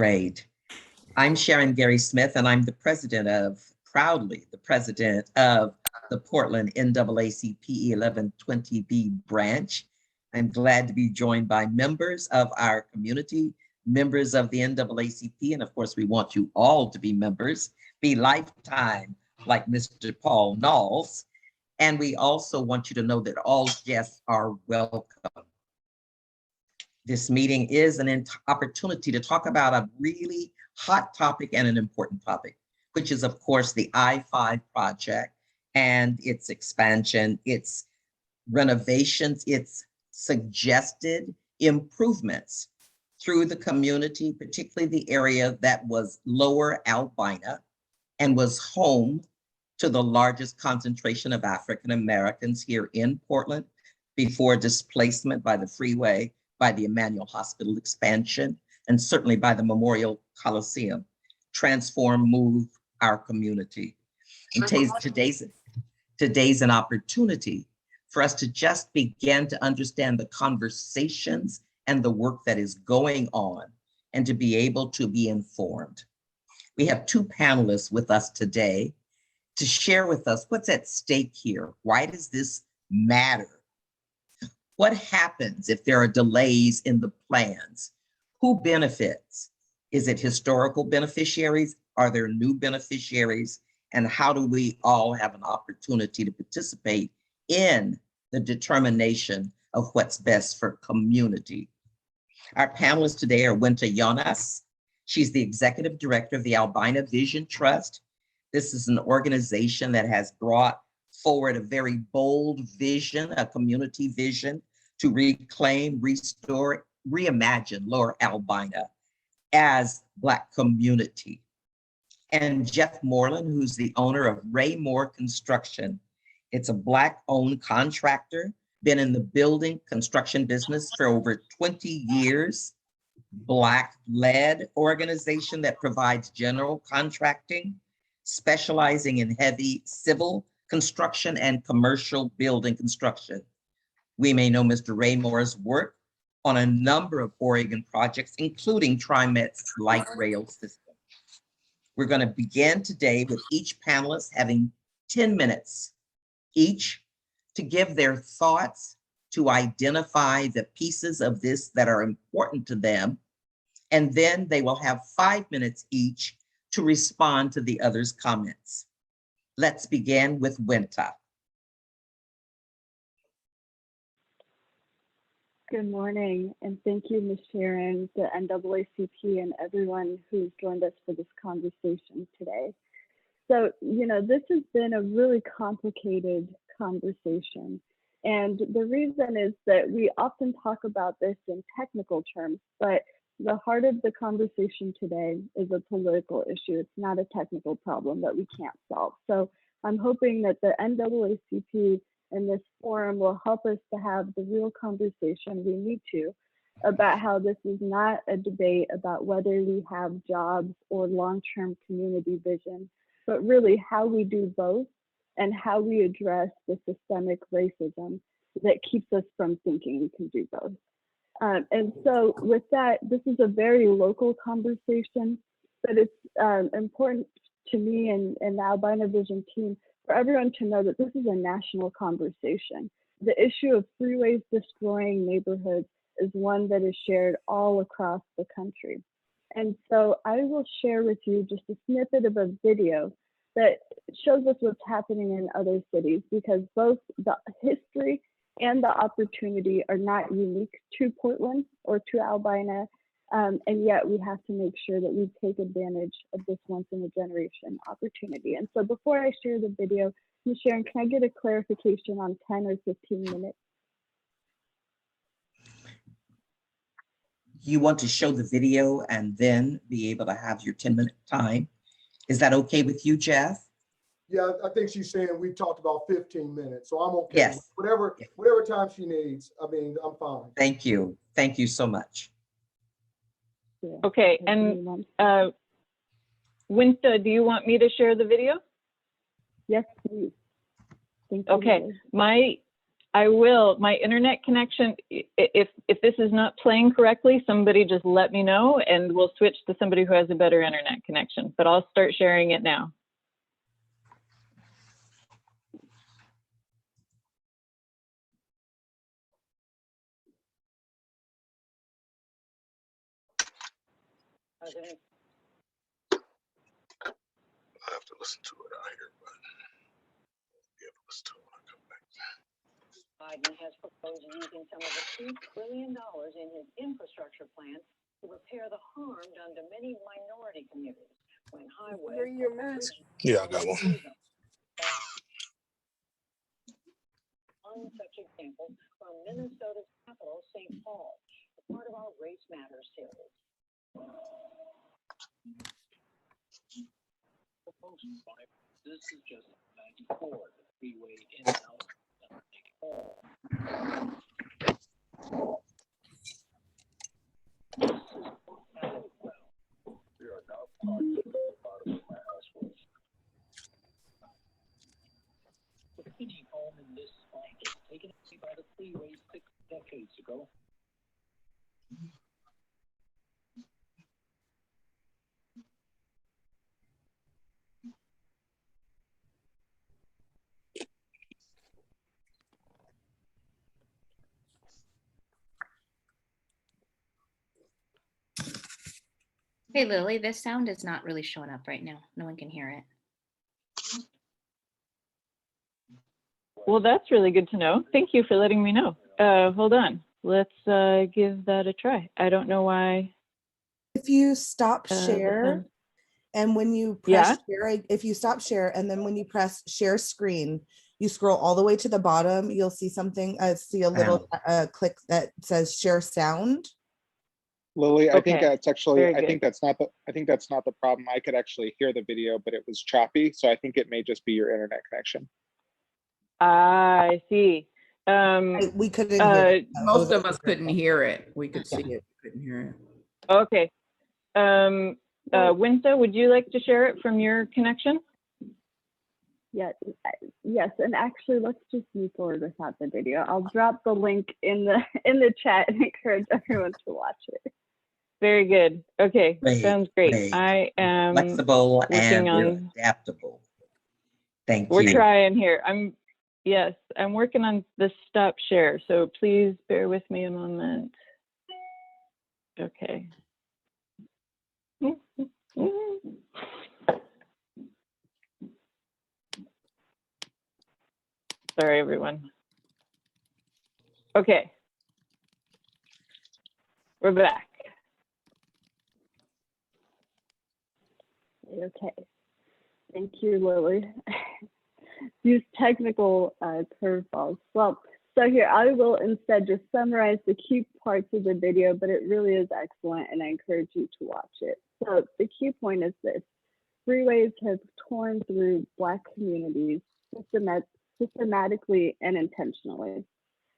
Great. I'm Sharon Gary Smith, and I'm proudly the president of the Portland NAACP 1120B branch. I'm glad to be joined by members of our community, members of the NAACP, and of course, we want you all to be members, be lifetime like Mr. Paul Knowles. And we also want you to know that all guests are welcome. This meeting is an opportunity to talk about a really hot topic and an important topic, which is, of course, the I-5 project and its expansion, its renovations, its suggested improvements through the community, particularly the area that was Lower Albina and was home to the largest concentration of African Americans here in Portland before displacement by the freeway, by the Emmanuel Hospital expansion, and certainly by the Memorial Coliseum. Transform, move our community. And today's an opportunity for us to just begin to understand the conversations and the work that is going on and to be able to be informed. We have two panelists with us today to share with us what's at stake here. Why does this matter? What happens if there are delays in the plans? Who benefits? Is it historical beneficiaries? Are there new beneficiaries? And how do we all have an opportunity to participate in the determination of what's best for community? Our panelists today are Winta Yohannes. She's the executive director of the Albina VIsion Trust. This is an organization that has brought forward a very bold vision, a community vision to reclaim, restore, reimagine Lower Albina as Black community. And Jeff Moreland, who's the owner of Raimore Construction. It's a Black-owned contractor, been in the building construction business for over 20 years, Black-led organization that provides general contracting, specializing in heavy civil construction and commercial building construction. We may know Mr. Raimore's work on a number of Oregon projects, including TriMet's light rail system. We're going to begin today with each panelist having 10 minutes each to give their thoughts, to identify the pieces of this that are important to them. And then they will have 5 minutes each to respond to the others' comments. Let's begin with Winta. Good morning, and thank you, Ms. Sharon, the NAACP, and everyone who's joined us for this conversation today. So, this has been a really complicated conversation. And the reason is that we often talk about this in technical terms, but the heart of the conversation today is a political issue. It's not a technical problem that we can't solve. So I'm hoping that the NAACP and this forum will help us to have the real conversation we need to about how this is not a debate about whether we have jobs or long-term community vision, but really how we do both and how we address the systemic racism that keeps us from thinking we can do both. And so with that, this is a very local conversation, but it's important to me and the Albina Vision team for everyone to know that this is a national conversation. The issue of freeways destroying neighborhoods is one that is shared all across the country. And so I will share with you just a snippet of a video that shows us what's happening in other cities, because both the history and the opportunity are not unique to Portland or to Albina, and yet we have to make sure that we take advantage of this once-in-a-generation opportunity. And so before I share the video, Ms. Sharon, can I get a clarification on 10 or 15 minutes? You want to show the video and then be able to have your 10-minute time. Is that okay with you, Jeff? Yeah, I think she's saying we talked about 15 minutes, so I'm okay. Yes. Whatever time she needs, I'm fine. Thank you. Thank you so much. Yeah. Okay, and Winta, do you want me to share the video? Yes, please. Thank you. Okay, my I will. My internet connection, if this is not playing correctly, somebody just let me know and we'll switch to somebody who has a better internet connection, but I'll start sharing it now. I have to listen to it out here, but I'll be able to listen to it when I come back. Biden has proposed using some of the $2 trillion in his infrastructure plan to repair the harm done to many minority communities when highways. Bring your mask. Yeah, I got one. One such example from Minnesota's capital, St. Paul, a part of our Race Matters series. This is just 94, the freeway in and out. There are now parts of the bottom of my house was. The Fiji home in this spot was taken away by the freeway 6 decades ago. Hey Lily, this sound is not really showing up right now. No one can hear it. Well, that's really good to know. Thank you for letting me know. Hold on. Let's give that a try. I don't know why. If you stop the share sound- and when you press share, if you stop share and then when you press share screen, you scroll all the way to the bottom, you'll see something, see a little click that says share sound. Lily, I think Okay, that's actually, very I think that's not the problem. I could actually hear the video, but it was choppy. So I think it may just be your internet connection. I see. We couldn't hear it. Most of us couldn't hear it. We could see it, couldn't hear it. Okay. Winta, would you like to share it from your connection? Yes, and actually, let's just move forward without the video. I'll drop the link in the chat and encourage everyone to watch it. Very good. Okay, Great, sounds great. great. I am Flexible and working adaptable. Thank We're you. trying here. I'm working on the stop share, so please bear with me a moment. Okay. Sorry, everyone. Okay. We're back. Okay. Thank you, Lily. Use technical curveballs. Well, so here I will instead just summarize the key parts of the video, but it really is excellent and I encourage you to watch it. So the key point is this: freeways have torn through Black communities systematically and intentionally.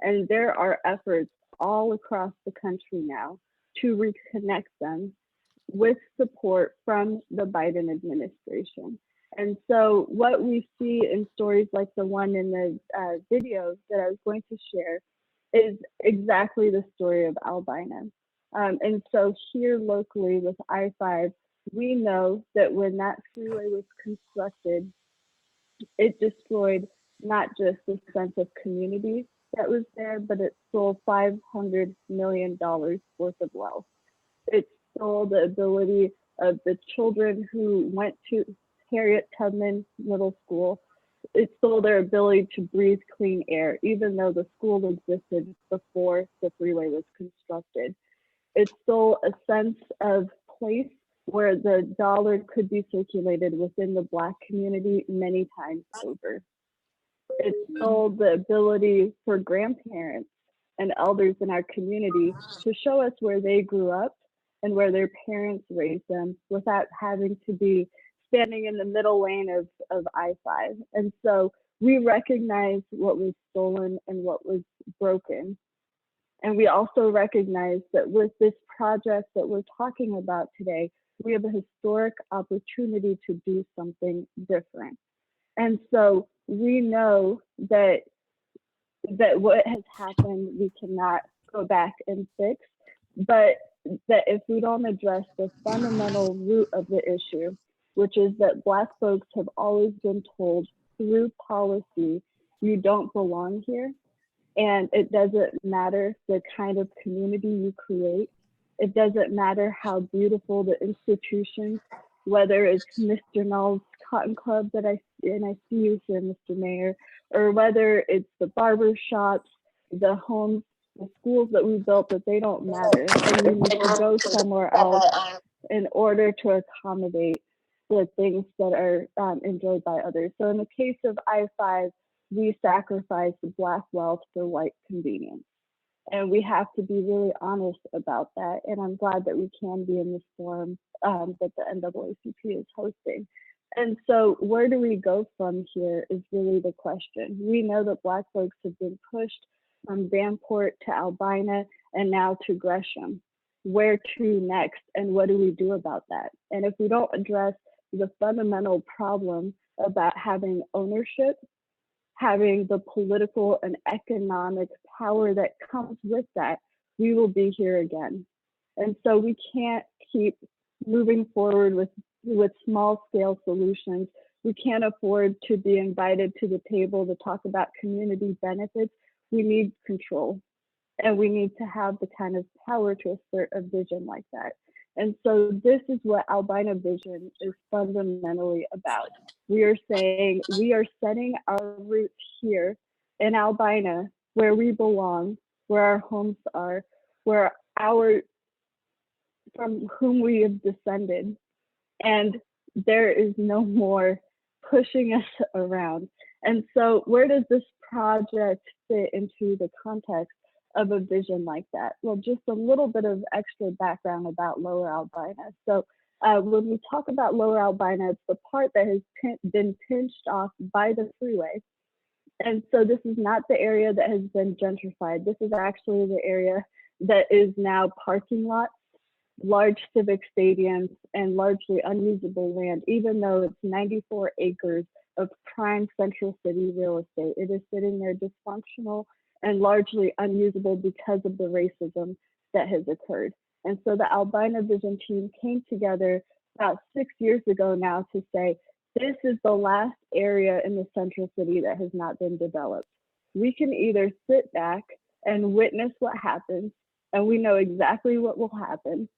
And there are efforts all across the country now to reconnect them with support from the Biden administration. And so what we see in stories like the one in the video that I was going to share is exactly the story of Albina. And so here locally with I-5, we know that when that freeway was constructed, it destroyed not just the sense of community that was there, but it stole $500 million worth of wealth. It stole the ability of the children who went to Harriet Tubman Middle School. It stole their ability to breathe clean air, even though the school existed before the freeway was constructed. It stole a sense of place where the dollar could be circulated within the Black community many times over. It stole the ability for grandparents and elders in our community to show us where they grew up and where their parents raised them without having to be standing in the middle lane of I-5. And so we recognize what was stolen and what was broken. And we also recognize that with this project that we're talking about today, we have a historic opportunity to do something different. And so we know that that what has happened, we cannot go back and fix, but that if we don't address the fundamental root of the issue, which is that Black folks have always been told through policy, you don't belong here. And it doesn't matter the kind of community you create. It doesn't matter how beautiful the institutions, whether it's Mr. Null's Cotton Club that I see you here, Mr. Mayor, or whether it's the barber shops, the homes, the schools that we built, that they don't matter. And we need to go somewhere else in order to accommodate the things that are enjoyed by others. So in the case of I-5, we sacrifice Black wealth for white convenience. And we have to be really honest about that. And I'm glad that we can be in this forum that the NAACP is hosting. And so where do we go from here is really the question. We know that Black folks have been pushed from Vanport to Albina and now to Gresham. Where to next, and what do we do about that? And if we don't address the fundamental problem about having ownership, having the political and economic power that comes with that, we will be here again. And so we can't keep moving forward with small scale solutions. We can't afford to be invited to the table to talk about community benefits. We need control, and we need to have the kind of power to assert a vision like that. And so this is what Albina Vision is fundamentally about. We are saying we are setting our roots here in Albina, where we belong, where our homes are, where from whom we have descended. And there is no more pushing us around. And so where does this project fit into the context of a vision like that? Well, just a little bit of extra background about Lower Albina. So when we talk about Lower Albina, it's the part that has been pinched off by the freeway. And so this is not the area that has been gentrified. This is actually the area that is now parking lots, large civic stadiums, and largely unusable land, even though it's 94 acres of prime central city real estate. It is sitting there dysfunctional and largely unusable because of the racism that has occurred. And so the Albina Vision team came together about 6 years ago now to say, this is the last area in the central city that has not been developed. We can either sit back and witness what happens, and we know exactly what will happen,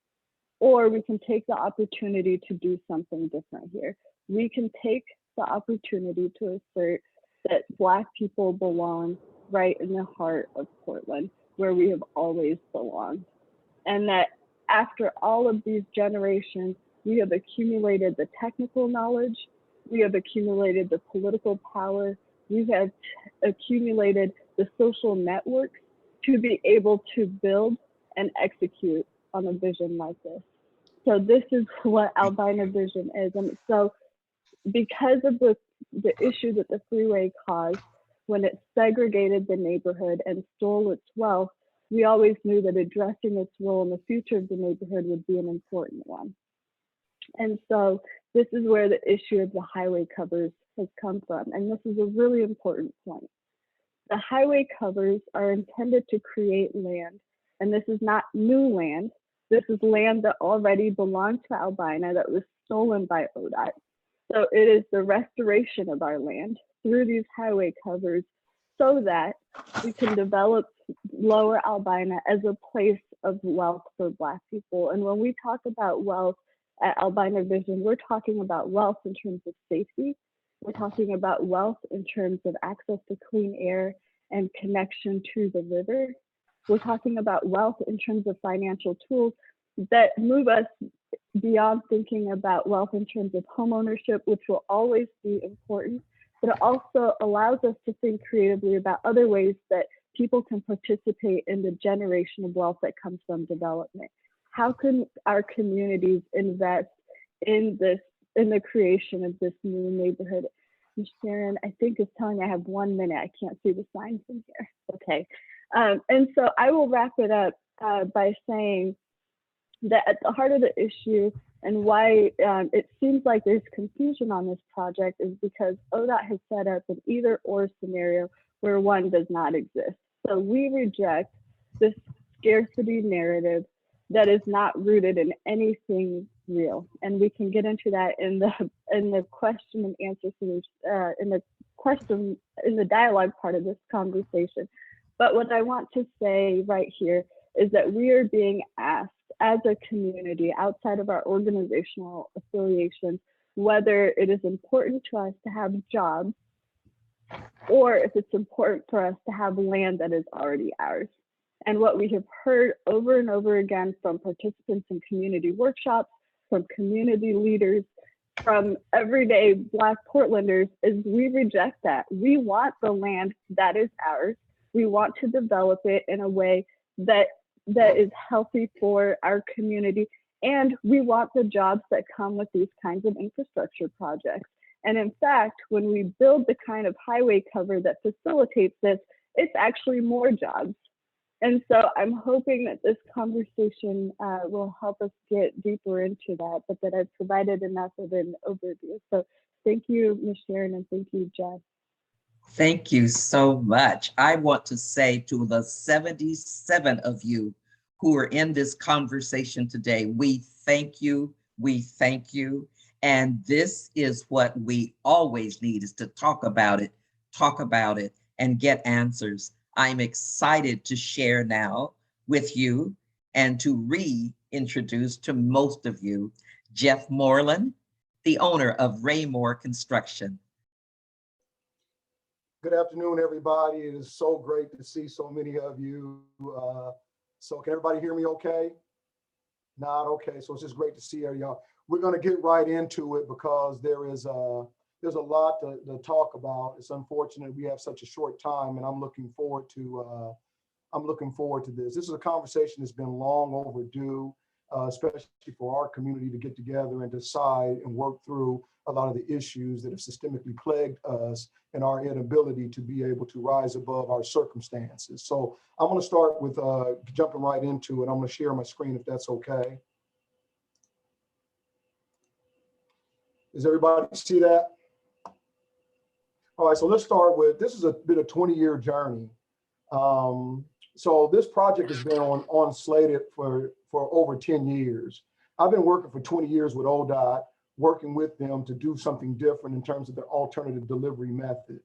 or we can take the opportunity to do something different here. We can take the opportunity to assert that Black people belong right in the heart of Portland, where we have always belonged. And that after all of these generations, we have accumulated the technical knowledge, we have accumulated the political power, we have accumulated the social networks to be able to build and execute on a vision like this. So this is what Albina Vision is. And so because of the issue that the freeway caused when it segregated the neighborhood and stole its wealth, we always knew that addressing its role in the future of the neighborhood would be an important one. And so this is where the issue of the highway covers has come from. And this is a really important point. The highway covers are intended to create land. And this is not new land. This is land that already belonged to Albina that was stolen by ODOT. So it is the restoration of our land through these highway covers so that we can develop Lower Albina as a place of wealth for Black people. And when we talk about wealth at Albina Vision, we're talking about wealth in terms of safety. We're talking about wealth in terms of access to clean air and connection to the river. We're talking about wealth in terms of financial tools that move us beyond thinking about wealth in terms of home ownership, which will always be important, but it also allows us to think creatively about other ways that people can participate in the generation of wealth that comes from development. How can our communities invest in this, in the creation of this new neighborhood? And Sharon, I think is telling me I have 1 minute. I can't see the sign from here. Okay. And so I will wrap it up by saying that at the heart of the issue and why it seems like there's confusion on this project is because ODOT has set up an either or scenario where one does not exist. So we reject this scarcity narrative that is not rooted in anything real. And we can get into that in the question and answer solution, in the dialogue part of this conversation. But what I want to say right here is that we are being asked as a community outside of our organizational affiliations, whether it is important to us to have jobs or if it's important for us to have land that is already ours. And what we have heard over and over again from participants in community workshops, from community leaders, from everyday Black Portlanders is we reject that. We want the land that is ours. We want to develop it in a way that is healthy for our community. And we want the jobs that come with these kinds of infrastructure projects. And in fact, when we build the kind of highway cover that facilitates this, it's actually more jobs. And so I'm hoping that this conversation will help us get deeper into that, but that I've provided enough of an overview. So thank you, Ms. Sharon, and thank you, Jeff. Thank you so much. I want to say to the 77 of you who are in this conversation today, we thank you, we thank you. And this is what we always need, is to talk about it, and get answers. I'm excited to share now with you and to reintroduce to most of you, Jeff Moreland, the owner of Raimore Construction. Good afternoon, everybody. It is so great to see so many of you. So can everybody hear me okay? Not okay. So it's just great to see y'all. We're going to get right into it because there's a lot to talk about. It's unfortunate we have such a short time, and I'm looking forward to this. This is a conversation that's been long overdue, especially for our community to get together and decide and work through a lot of the issues that have systemically plagued us and our inability to be able to rise above our circumstances. So I'm going to start with jumping right into it. I'm going to share my screen if that's okay. Does everybody see that? All right, so let's start with, this has been a 20-year journey. So this project has been on slated for over 10 years. I've been working for 20 years with ODOT, working with them to do something different in terms of their alternative delivery method.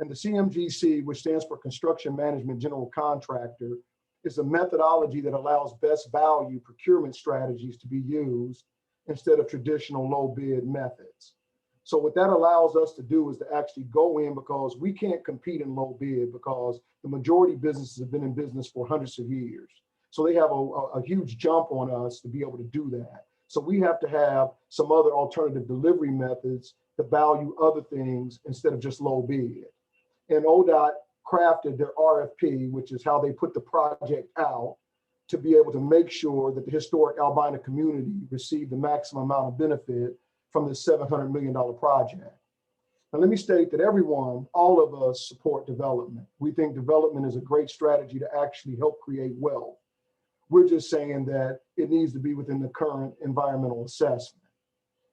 And the CMGC, which stands for Construction Management General Contractor, is a methodology that allows best value procurement strategies to be used instead of traditional low bid methods. So what that allows us to do is to actually go in, because we can't compete in low bid because the majority of businesses have been in business for hundreds of years. So they have a huge jump on us to be able to do that. So we have to have some other alternative delivery methods to value other things instead of just low bid. And ODOT crafted their RFP, which is how they put the project out, to be able to make sure that the historic Albina community received the maximum amount of benefit from this $700 million project. Now, let me state that everyone, all of us, support development. We think development is a great strategy to actually help create wealth. We're just saying that it needs to be within the current environmental assessment.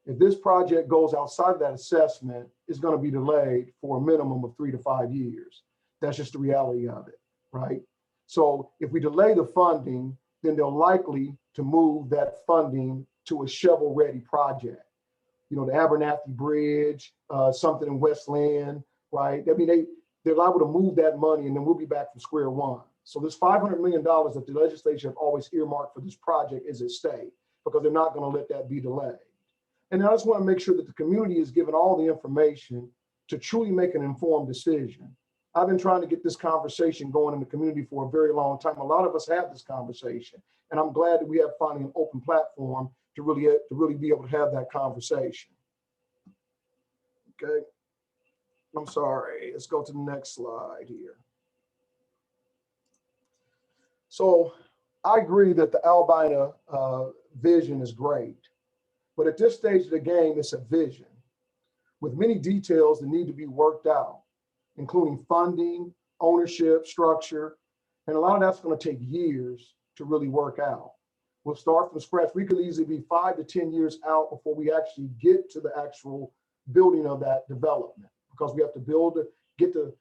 If this project goes outside of that assessment, it's going to be delayed for a minimum of 3 to 5 years. That's just the reality of it, right? So if we delay the funding, then they're likely to move that funding to a shovel-ready project. You know, the Abernathy Bridge, something in Westland, right? I mean, they're liable to move that money, and then we'll be back from square one. So this $500 million that the legislature have always earmarked for this project is at stake, because they're not going to let that be delayed. And I just want to make sure that the community is given all the information to truly make an informed decision. I've been trying to get this conversation going in the community for a very long time. A lot of us have this conversation, and I'm glad that we have finally an open platform to really be able to have that conversation. Okay, I'm sorry. Let's go to the next slide here. So I agree that the Albina vision is great, but at this stage of the game, it's a vision with many details that need to be worked out, including funding, ownership, structure, and a lot of that's going to take years to really work out. We'll start from scratch. We could easily be 5 to 10 years out before we actually get to the actual building of that development, because we have to get the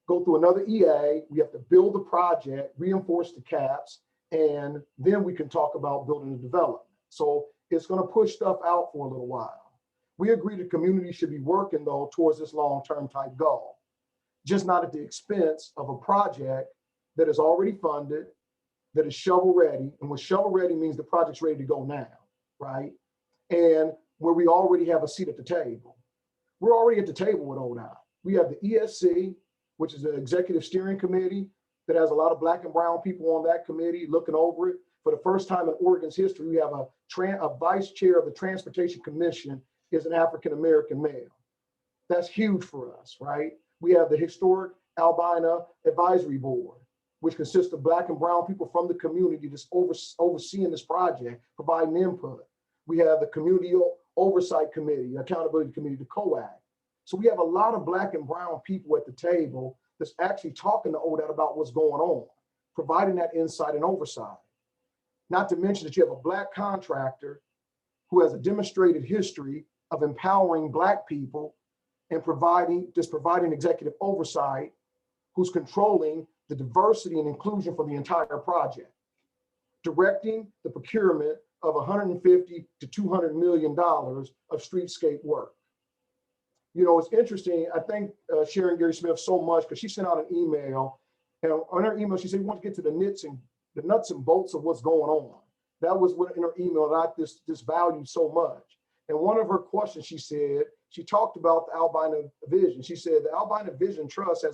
go through another EA, we have to build the project, reinforce the caps, and then we can talk about building the development. So it's going to push stuff out for a little while. We agree the community should be working though towards this long-term type goal, just not at the expense of a project that is already funded, that is shovel ready. And what shovel ready means the project's ready to go now, right? And where we already have a seat at the table. We're already at the table with ODOT. We have the ESC, which is the executive steering committee that has a lot of Black and brown people on that committee looking over it. For the first time in Oregon's history, we have a vice chair of the Transportation Commission is an African-American male. That's huge for us, right? We have the historic Albina Advisory Board, which consists of Black and brown people from the community just overseeing this project, providing input. We have the Community Oversight Committee, Accountability Committee, the COAC. So we have a lot of Black and brown people at the table that's actually talking to ODOT about what's going on, providing that insight and oversight. Not to mention that you have a Black contractor who has a demonstrated history of empowering Black people and providing executive oversight, who's controlling the diversity and inclusion for the entire project, directing the procurement of $150 to $200 million of streetscape work. You know, it's interesting. I thank Sharon Gary Smith so much because she sent out an email, and on her email she said we want to get to the nuts and bolts of what's going on. That was what in her email that I this valued so much. And one of her questions, she said, she talked about the Albina Vision. She said the Albina Vision Trust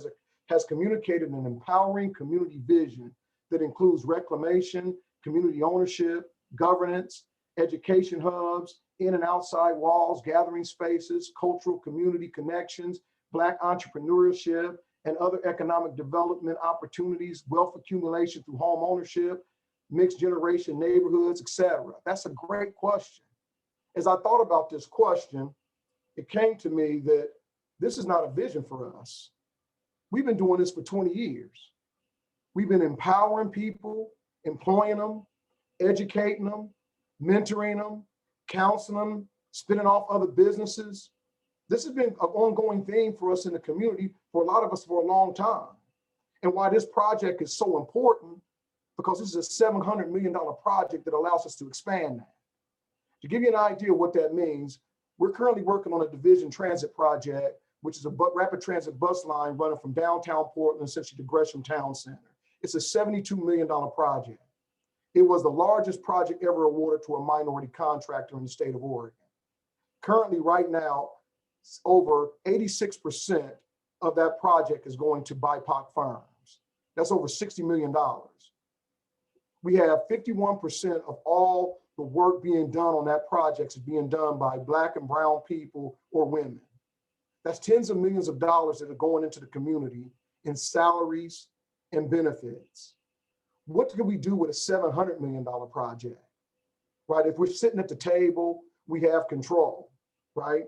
has communicated an empowering community vision that includes reclamation, community ownership, governance, education hubs, in and outside walls, gathering spaces, cultural community connections, Black entrepreneurship, and other economic development opportunities, wealth accumulation through home ownership, mixed generation neighborhoods, etc. That's a great question. As I thought about this question, it came to me that this is not a vision for us. We've been doing this for 20 years. We've been empowering people, employing them, educating them, mentoring them, counseling them, spinning off other businesses. This has been an ongoing theme for us in the community for a lot of us for a long time. And why this project is so important, because this is a $700 million project that allows us to expand that. To give you an idea of what that means, we're currently working on a division transit project, which is a rapid transit bus line running from downtown Portland essentially to Gresham Town Center. It's a $72 million project. It was the largest project ever awarded to a minority contractor in the state of Oregon. Currently, right now, over 86% of that project is going to BIPOC firms. That's over $60 million. We have 51% of all the work being done on that project is being done by Black and brown people or women. That's tens of millions of dollars that are going into the community in salaries and benefits. What can we do with a $700 million project, right? If we're sitting at the table, we have control, right?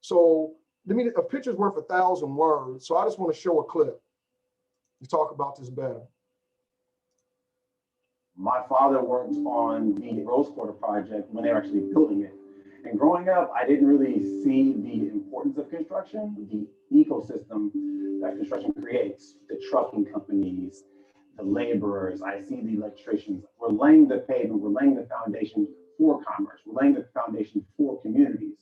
So a picture's worth 1,000 words. So I just want to show a clip to talk about this better. My father worked on the Rose Quarter project when they were actually building it. And growing up, I didn't really see the importance of construction, the ecosystem that construction creates, the trucking companies, the laborers. I see the electricians. We're laying the pavement, we're laying the foundation for commerce, we're laying the foundation for communities.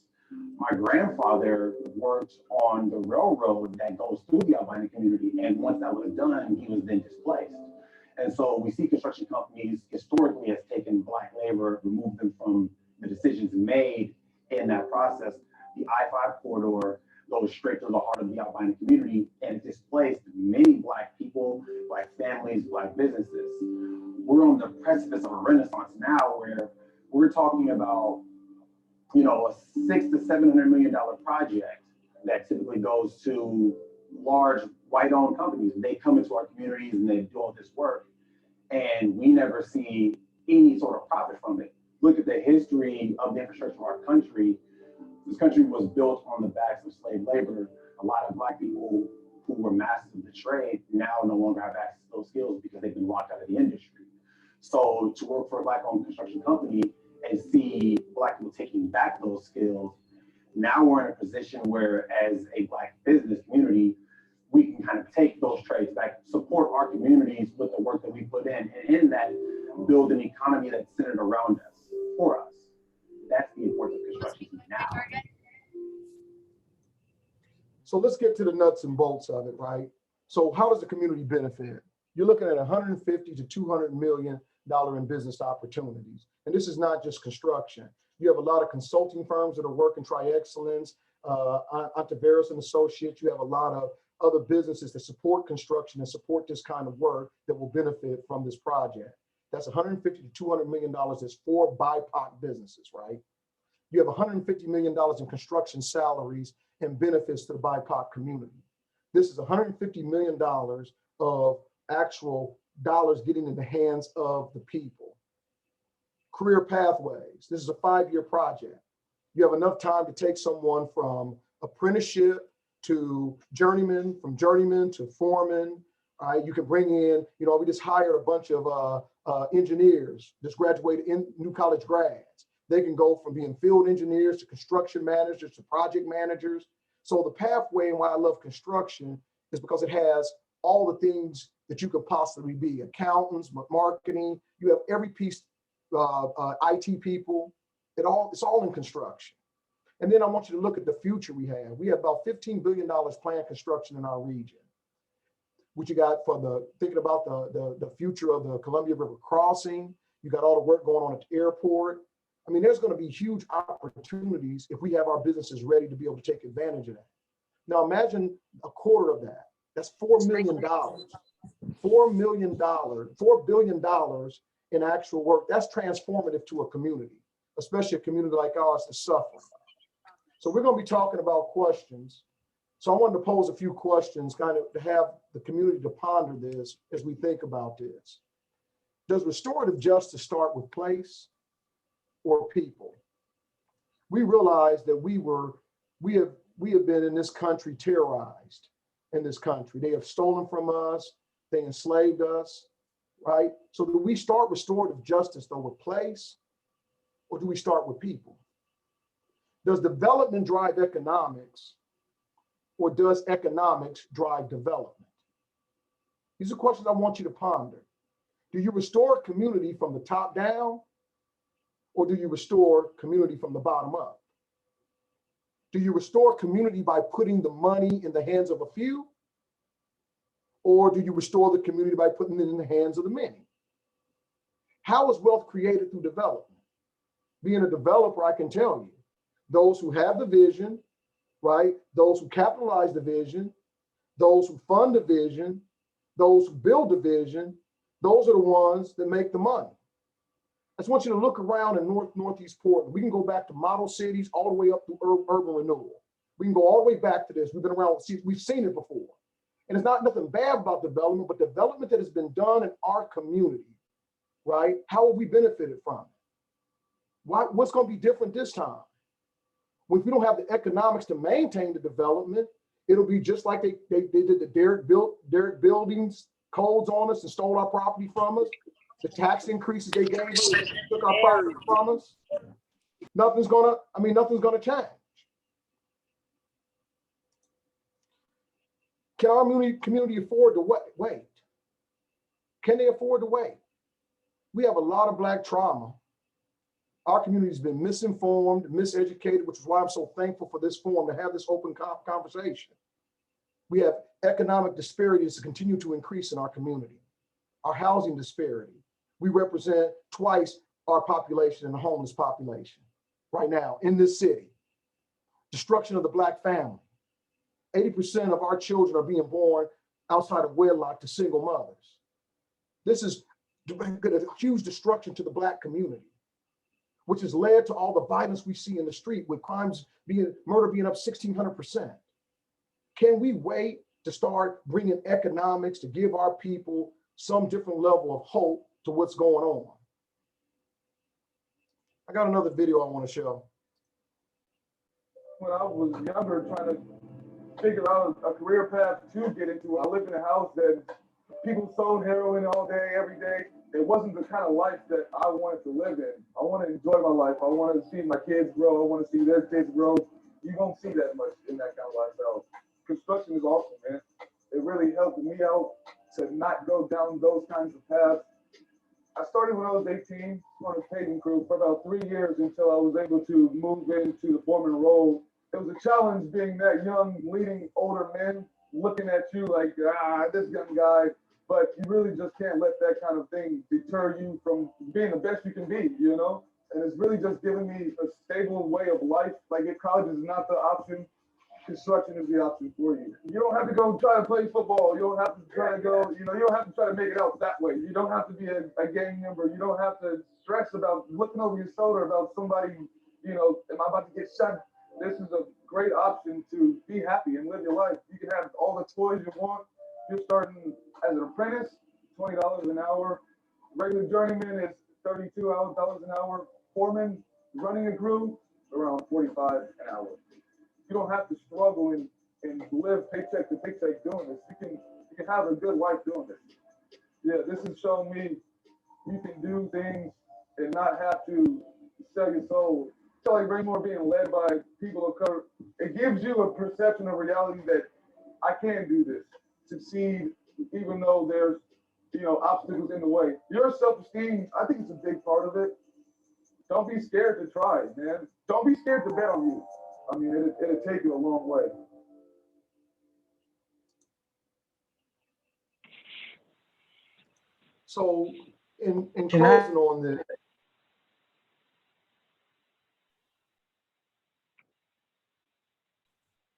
My grandfather worked on the railroad that goes through the Albina community, and once that was done, he was then displaced. And so we see construction companies historically has taken Black labor, removed them from the decisions made in that process. The I-5 corridor goes straight to the heart of the Albina community and displaced many Black people, Black families, Black businesses. We're on the precipice of a renaissance now where we're talking about, you know, a $600 to $700 million project that typically goes to large white-owned companies. They come into our communities and they do all this work, and we never see any sort of profit from it. Look at the history of the infrastructure of our country. This country was built on the backs of slave labor. A lot of Black people who were masters of the trade now no longer have access to those skills because they've been locked out of the industry. So to work for a Black-owned construction company and see Black people taking back those skills, now we're in a position where, as a Black business community, we can kind of take those trades back, support our communities with the work that we put in, and in that, build an economy that's centered around us, for us. That's the importance of construction now. So let's get to the nuts and bolts of it, right? So how does the community benefit? You're looking at 150 to $200 million in business opportunities. And this is not just construction. You have a lot of consulting firms that are working Tri-Excellence, Antivirus and Associates. You have a lot of other businesses that support construction and support this kind of work that will benefit from this project. That's 150 to $200 million. That's for BIPOC businesses, right? You have $150 million in construction salaries and benefits to the BIPOC community. This is $150 million of actual dollars getting in the hands of the people. Career pathways. This is a 5-year project. You have enough time to take someone from apprenticeship to journeyman, from journeyman to foreman. You can bring in, we just hired a bunch of engineers, just graduated in new college grads. They can go from being field engineers to construction managers to project managers. So the pathway and why I love construction is because it has all the things that you could possibly be: accountants, marketing. You have every piece, IT people. It's all in construction. And then I want you to look at the future we have. We have about $15 billion planned construction in our region. What you got for thinking about the future of the Columbia River crossing. You got all the work going on at the airport. I mean, there's going to be huge opportunities if we have our businesses ready to be able to take advantage of that. Now imagine a quarter of that. That's $4 million. $4 billion in actual work. That's transformative to a community, especially a community like ours that's suffering. So we're going to be talking about questions. So I wanted to pose a few questions, kind of to have the community to ponder this as we think about this. Does restorative justice start with place or people? We realize that we have been in this country terrorized in this country. They have stolen from us. They enslaved us, right? So do we start restorative justice though with place, or do we start with people? Does development drive economics, or does economics drive development? These are questions I want you to ponder. Do you restore community from the top down, or do you restore community from the bottom up? Do you restore community by putting the money in the hands of a few, or do you restore the community by putting it in the hands of the many? How is wealth created through development? Being a developer, I can tell you, those who have the vision, right? Those who capitalize the vision, those who fund the vision, those who build the vision, those are the ones that make the money. I just want you to look around in Northeast Portland. We can go back to model cities all the way up to urban renewal. We can go all the way back to this. We've been around, we've seen it before. And it's not nothing bad about development, but development that has been done in our community, right? How have we benefited from it? What's going to be different this time? Well, if we don't have the economics to maintain the development, it'll be just like they did the Derrick Buildings codes on us and stole our property from us. The tax increases they gave us, took our property from us. Nothing's gonna change. Can our community afford to wait? Can they afford to wait? We have a lot of Black trauma. Our community has been misinformed, miseducated, which is why I'm so thankful for this forum to have this open conversation. We have economic disparities to continue to increase in our community. Our housing disparity. We represent twice our population in the homeless population right now in this city. Destruction of the Black family. 80% of our children are being born outside of wedlock to single mothers. This is a huge destruction to the Black community, which has led to all the violence we see in the street, with murder being up 1,600%. Can we wait to start bringing economics to give our people some different level of hope to what's going on? I got another video I want to show. When I was younger, trying to figure out a career path to get into, I lived in a house that people sold heroin all day, every day. It wasn't the kind of life that I wanted to live in. I want to enjoy my life. I want to see my kids grow. I want to see their kids grow. You don't see that much in that kind of lifestyle. Construction is awesome, man. it really helped me out to not go down those kinds of paths. I started when I was 18 on a paving crew for about 3 years until I was able to move into the foreman role. It was a challenge being that young, leading older men looking at you like, this young guy, but you really just can't let that kind of thing deter you from being the best you can be, you know? And it's really just given me a stable way of life. Like if college is not the option, construction is the option for you. You don't have to go try to play football. You don't have to try to go, you don't have to try to make it out that way. You don't have to be a gang member. You don't have to stress about looking over your shoulder about somebody, am I about to get shot? This is a great option to be happy and live your life. You can have all the toys you want. You're starting as an apprentice, $20 an hour. Regular journeyman is $32 an hour. Foreman, running a crew, around $45 an hour. You don't have to struggle and live paycheck to paycheck doing this. You can have a good life doing this. Yeah, this has shown me you can do things and not have to sell your soul. I feel like Raimore being led by people of color, it gives you a perception of reality that I can do this, succeed, even though there's obstacles in the way. Your self-esteem, I think it's a big part of it. Don't be scared to try, man. Don't be scared to bet on you. I mean, it'll take you a long way. So in closing on this,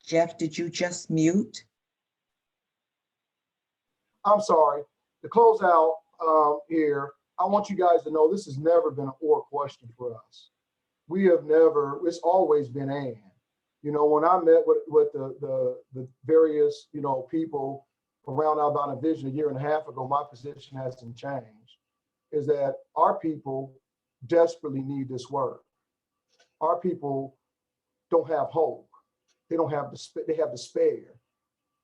Jeff, did you just mute? I'm sorry, to close out here, I want you guys to know this has never been an or question for us. We have never, it's always been and. When I met with the various, people around Albina Vision a year and a half ago, my position hasn't changed, is that our people desperately need this work. Our people don't have hope. They have despair.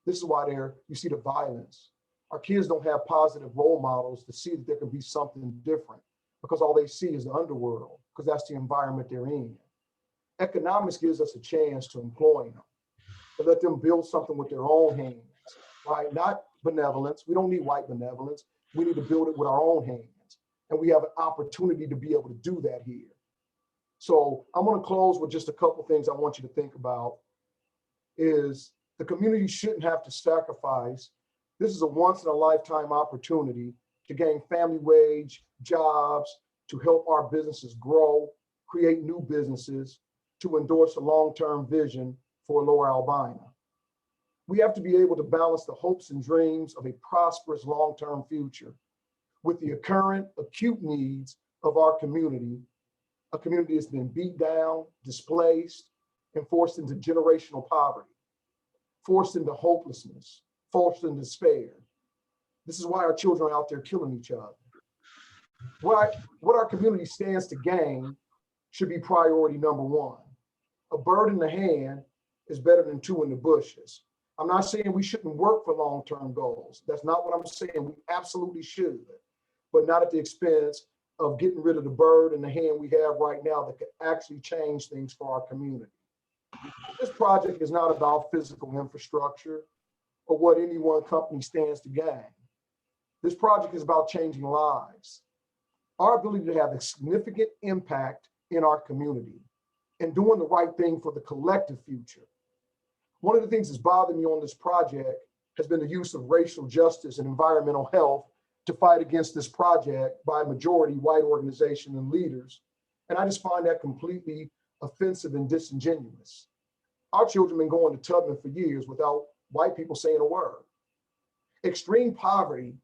This is why you see the violence. Our kids don't have positive role models to see that there can be something different, because all they see is the underworld, because that's the environment they're in. Economics gives us a chance to employ them, to let them build something with their own hands, right? Not benevolence. We don't need white benevolence. We need to build it with our own hands. And we have an opportunity to be able to do that here. So I'm going to close with just a couple things I want you to think about. Is the community shouldn't have to sacrifice. This is a once in a lifetime opportunity to gain family wage jobs, to help our businesses grow, create new businesses, to endorse a long-term vision for Lower Albina. We have to be able to balance the hopes and dreams of a prosperous long-term future with the current acute needs of our community, a community that's been beat down, displaced, and forced into generational poverty, forced into hopelessness, forced into despair. This is why our children are out there killing each other. What our community stands to gain should be priority number one. A bird in the hand is better than two in the bushes. I'm not saying we shouldn't work for long-term goals. That's not what I'm saying. We absolutely should, but not at the expense of getting rid of the bird in the hand we have right now that could actually change things for our community. This project is not about physical infrastructure or what any one company stands to gain. This project is about changing lives. Our ability to have a significant impact in our community and doing the right thing for the collective future. One of the things that's bothered me on this project has been the use of racial justice and environmental health to fight against this project by a majority white organization and leaders. And I just find that completely offensive and disingenuous. Our children have been going to Tubman for years without white people saying a word. Extreme poverty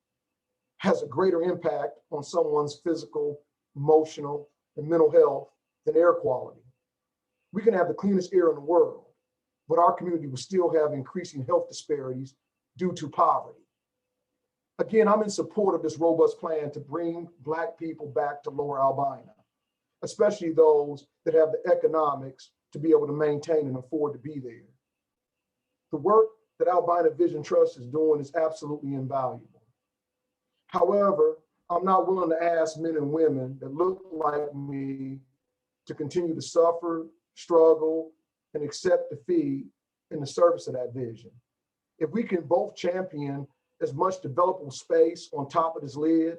has a greater impact on someone's physical, emotional, and mental health than air quality. We can have the cleanest air in the world, but our community will still have increasing health disparities due to poverty. Again, I'm in support of this robust plan to bring Black people back to Lower Albina, especially those that have the economics to be able to maintain and afford to be there. The work that Albina VIsion Trust is doing is absolutely invaluable. However, I'm not willing to ask men and women that look like me to continue to suffer, struggle, and accept defeat in the service of that vision. if we can both champion as much developable space on top of this lid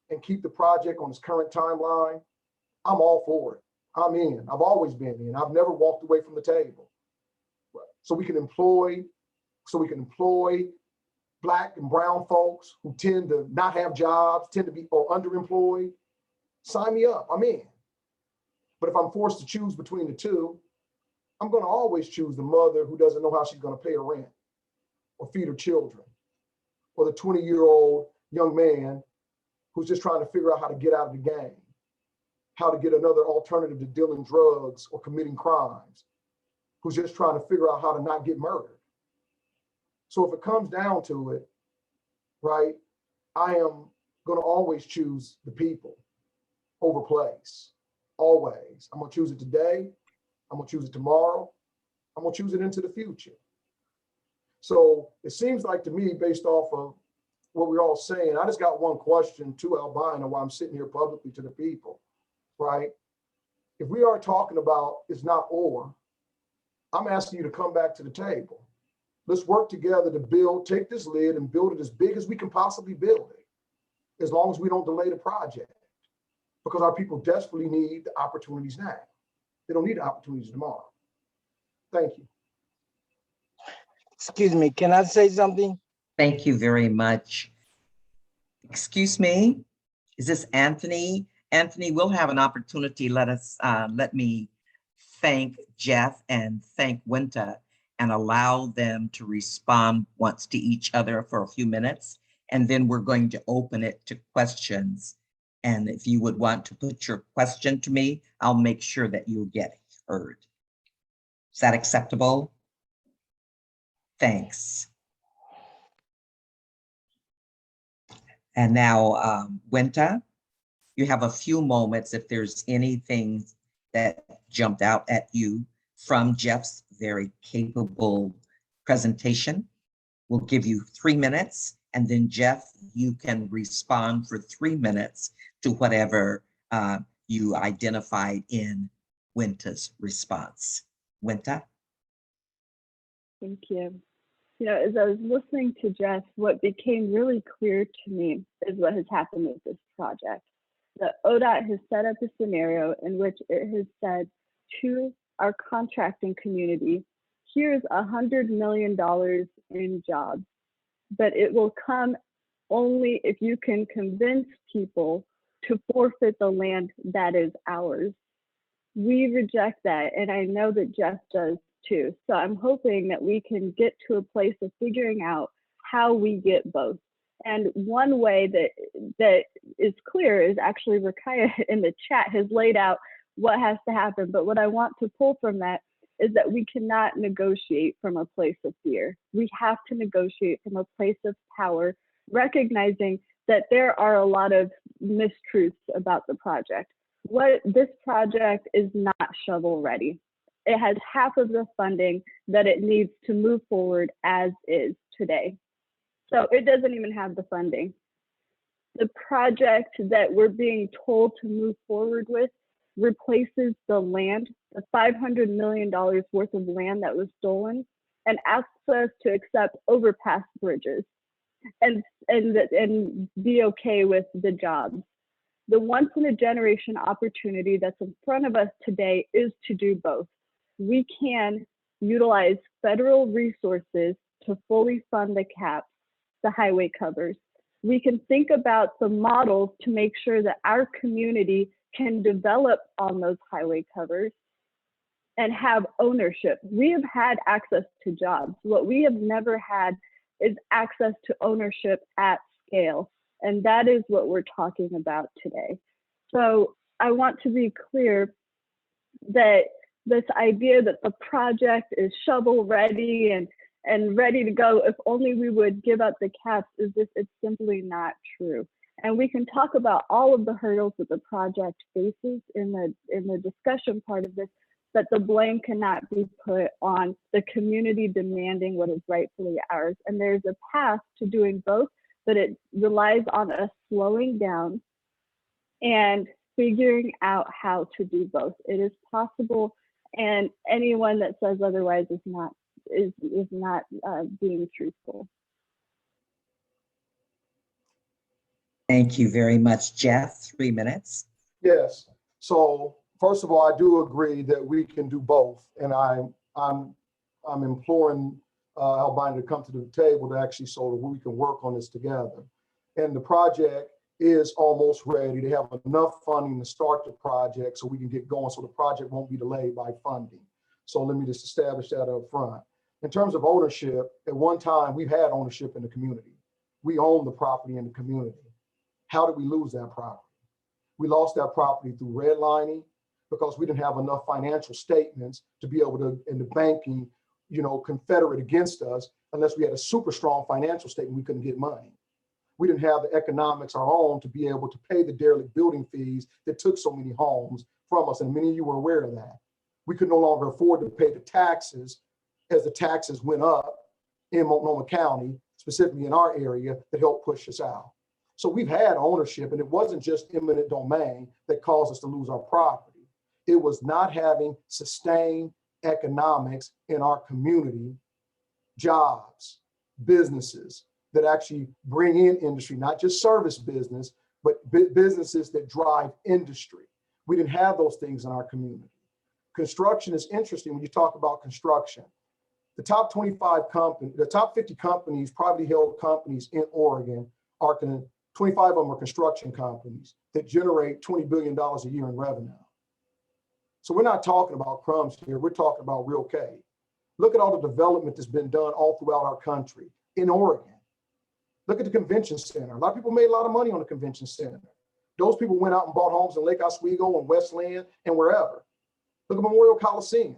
and keep the project on its current timeline, I'm all for it. I'm in. I've always been in. I've never walked away from the table. So we can employ Black and brown folks who tend to not have jobs, tend to be or underemployed. Sign me up. I'm in. But if I'm forced to choose between the two, I'm going to always choose the mother who doesn't know how she's going to pay her rent or feed her children, or the 20-year-old young man who's just trying to figure out how to get out of the game, how to get another alternative to dealing drugs or committing crimes, who's just trying to figure out how to not get murdered. So if it comes down to it, right, I am going to always choose the people over place, always. I'm going to choose it today. I'm going to choose it tomorrow. I'm going to choose it into the future. So it seems like to me, based off of what we're all saying, I just got one question to Albina while I'm sitting here publicly to the people, right? If we are talking about it's not or, I'm asking you to come back to the table. Let's work together to build, take this lid and build it as big as we can possibly build it, as long as we don't delay the project, because our people desperately need the opportunities now. They don't need the opportunities tomorrow. Thank you. Excuse me, can I say something? Thank you very much. Excuse me, is this Anthony? Anthony, we'll have an opportunity. Let me thank Jeff and thank Winta and allow them to respond once to each other for a few minutes. And then we're going to open it to questions. And if you would want to put your question to me, I'll make sure that you'll get heard. Is that acceptable? Thanks. And now, Winta, you have a few moments if there's anything that jumped out at you from Jeff's very capable presentation. We'll give you 3 minutes, and then Jeff, you can respond for 3 minutes to whatever you identified in Winta's response. Winta? Thank you. You know, as I was listening to Jeff, what became really clear to me is what has happened with this project. The ODOT has set up a scenario in which it has said to our contracting community, here's $100 million in jobs, but it will come only if you can convince people to forfeit the land that is ours. We reject that, and I know that Jeff does too. So I'm hoping that we can get to a place of figuring out how we get both. And one way that is clear is actually Rakaya in the chat has laid out what has to happen. But what I want to pull from that is that we cannot negotiate from a place of fear. We have to negotiate from a place of power, recognizing that there are a lot of mistruths about the project. This project is not shovel ready. It has half of the funding that it needs to move forward as is today. So it doesn't even have the funding. The project that we're being told to move forward with replaces the land, the $500 million worth of land that was stolen, and asks us to accept overpass bridges and be okay with the jobs. The once in a generation opportunity that's in front of us today is to do both. We can utilize federal resources to fully fund the caps, the highway covers. We can think about the models to make sure that our community can develop on those highway covers and have ownership. We have had access to jobs. What we have never had is access to ownership at scale. And that is what we're talking about today. So I want to be clear that this idea that the project is shovel ready and ready to go, if only we would give up the caps, it's simply not true. And we can talk about all of the hurdles that the project faces in the discussion part of this, but the blame cannot be put on the community demanding what is rightfully ours. And there's a path to doing both, but it relies on us slowing down and figuring out how to do both. It is possible, and anyone that says otherwise is is not being truthful. Thank you very much, Jeff. 3 minutes. Yes. So first of all, I do agree that we can do both, and I'm imploring Albina to come to the table to actually so that we can work on this together. And the project is almost ready. They have enough funding to start the project so we can get going, so the project won't be delayed by funding. So let me just establish that up front. In terms of ownership, at one time we've had ownership in the community. We own the property in the community. How did we lose that property? We lost that property through redlining because we didn't have enough financial statements to be able to, in the banking, confederate against us. Unless we had a super strong financial statement, we couldn't get money. We didn't have the economics our own to be able to pay the derelict building fees that took so many homes from us. And many of you were aware of that. We could no longer afford to pay the taxes as the taxes went up in Multnomah County, specifically in our area, that helped push us out. So we've had ownership, and it wasn't just eminent domain that caused us to lose our property. It was not having sustained economics in our community, jobs, businesses that actually bring in industry, not just service business, but businesses that drive industry. We didn't have those things in our community. Construction is interesting when you talk about construction. The top 25 companies, the top 50 companies, privately held companies in Oregon, 25 of them are construction companies that generate $20 billion a year in revenue. So we're not talking about crumbs here, we're talking about real K. Look at all the development that's been done all throughout our country in Oregon. Look at the convention center. A lot of people made a lot of money on the convention center. Those people went out and bought homes in Lake Oswego and Westland and wherever. Look at Memorial Coliseum.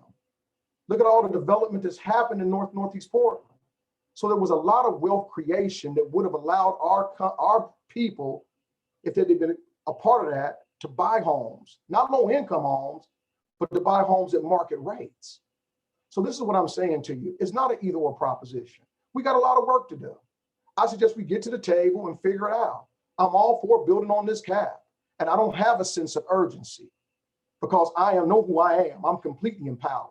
Look at all the development that's happened in Northeast Portland. So there was a lot of wealth creation that would have allowed our people, if they'd been a part of that, to buy homes, not low income homes, but to buy homes at market rates. So this is what I'm saying to you. It's not an either or proposition. We got a lot of work to do. I suggest we get to the table and figure it out. I'm all for building on this cap, and I don't have a sense of urgency because I know who I am. I'm completely empowered,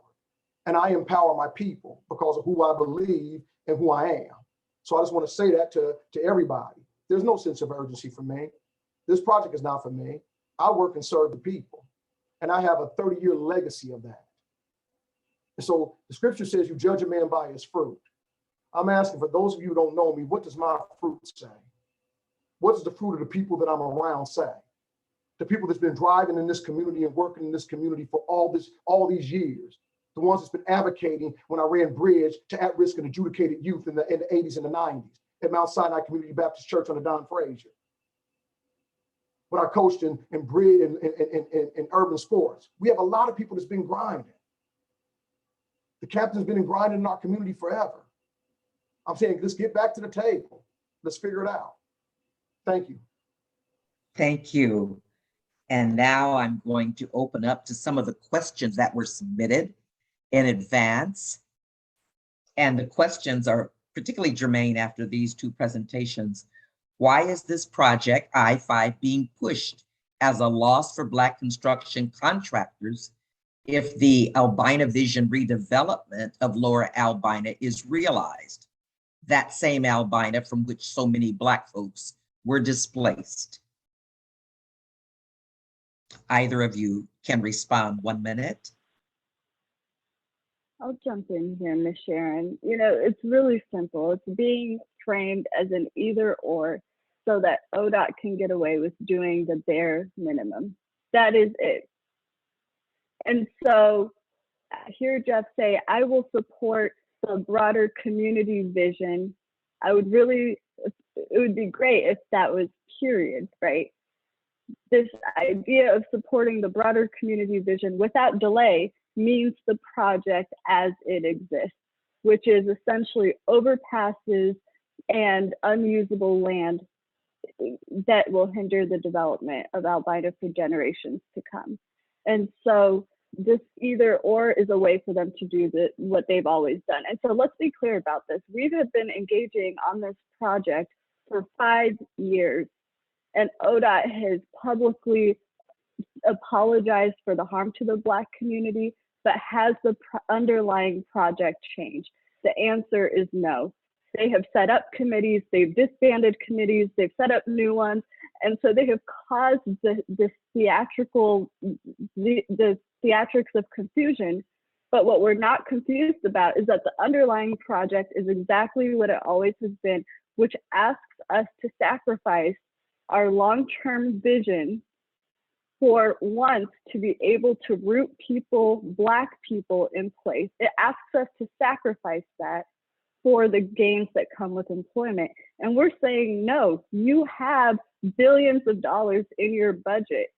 and I empower my people because of who I believe and who I am. So I just want to say that to everybody. There's no sense of urgency for me. This project is not for me. I work and serve the people, and I have a 30-year legacy of that. And so the scripture says you judge a man by his fruit. I'm asking for those of you who don't know me, what does my fruit say? What does the fruit of the people that I'm around say? The people that's been driving in this community and working in this community for all these years. The ones that's been advocating when I ran bridge to at-risk and adjudicated youth in the 80s and the 90s at Mount Sinai Community Baptist Church under Don Frazier. When I coached in bridge and urban sports. We have a lot of people that's been grinding. The captain's been grinding in our community forever. I'm saying, let's get back to the table. Let's figure it out. Thank you. Thank you. And now I'm going to open up to some of the questions that were submitted in advance. And the questions are particularly germane after these two presentations. Why is this project, I-5, being pushed as a loss for Black construction contractors if the Albina Vision redevelopment of Lower Albina is realized? That same Albina from which so many Black folks were displaced. Either of you can respond. 1 minute. I'll jump in here, Ms. Sharon. It's really simple. It's being framed as an either or so that ODOT can get away with doing the bare minimum. That is it. And so I hear Jeff say, I will support the broader community vision. It would be great if that was period, right? This idea of supporting the broader community vision without delay means the project as it exists, which is essentially overpasses and unusable land that will hinder the development of Albina for generations to come. And so this either or is a way for them to do what they've always done. And so let's be clear about this. We have been engaging on this project for 5 years, and ODOT has publicly apologized for the harm to the Black community, but has the underlying project changed? The answer is no. They have set up committees, they've disbanded committees, they've set up new ones, and so they have caused the theatrics of confusion. But what we're not confused about is that the underlying project is exactly what it always has been, which asks us to sacrifice our long-term vision for once to be able to root people, Black people, in place. It asks us to sacrifice that for the gains that come with employment. And we're saying, no, you have billions of dollars in your budget.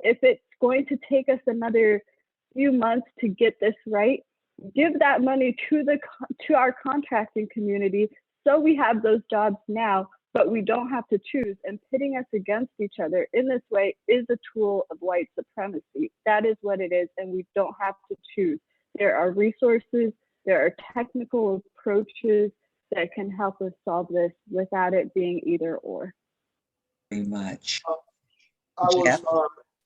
If it's going to take us another few months to get this right, give that money to our contracting community so we have those jobs now, but we don't have to choose. And pitting us against each other in this way is a tool of white supremacy. That is what it is, and we don't have to choose. There are resources, there are technical approaches that can help us solve this without it being either or. Very much. I was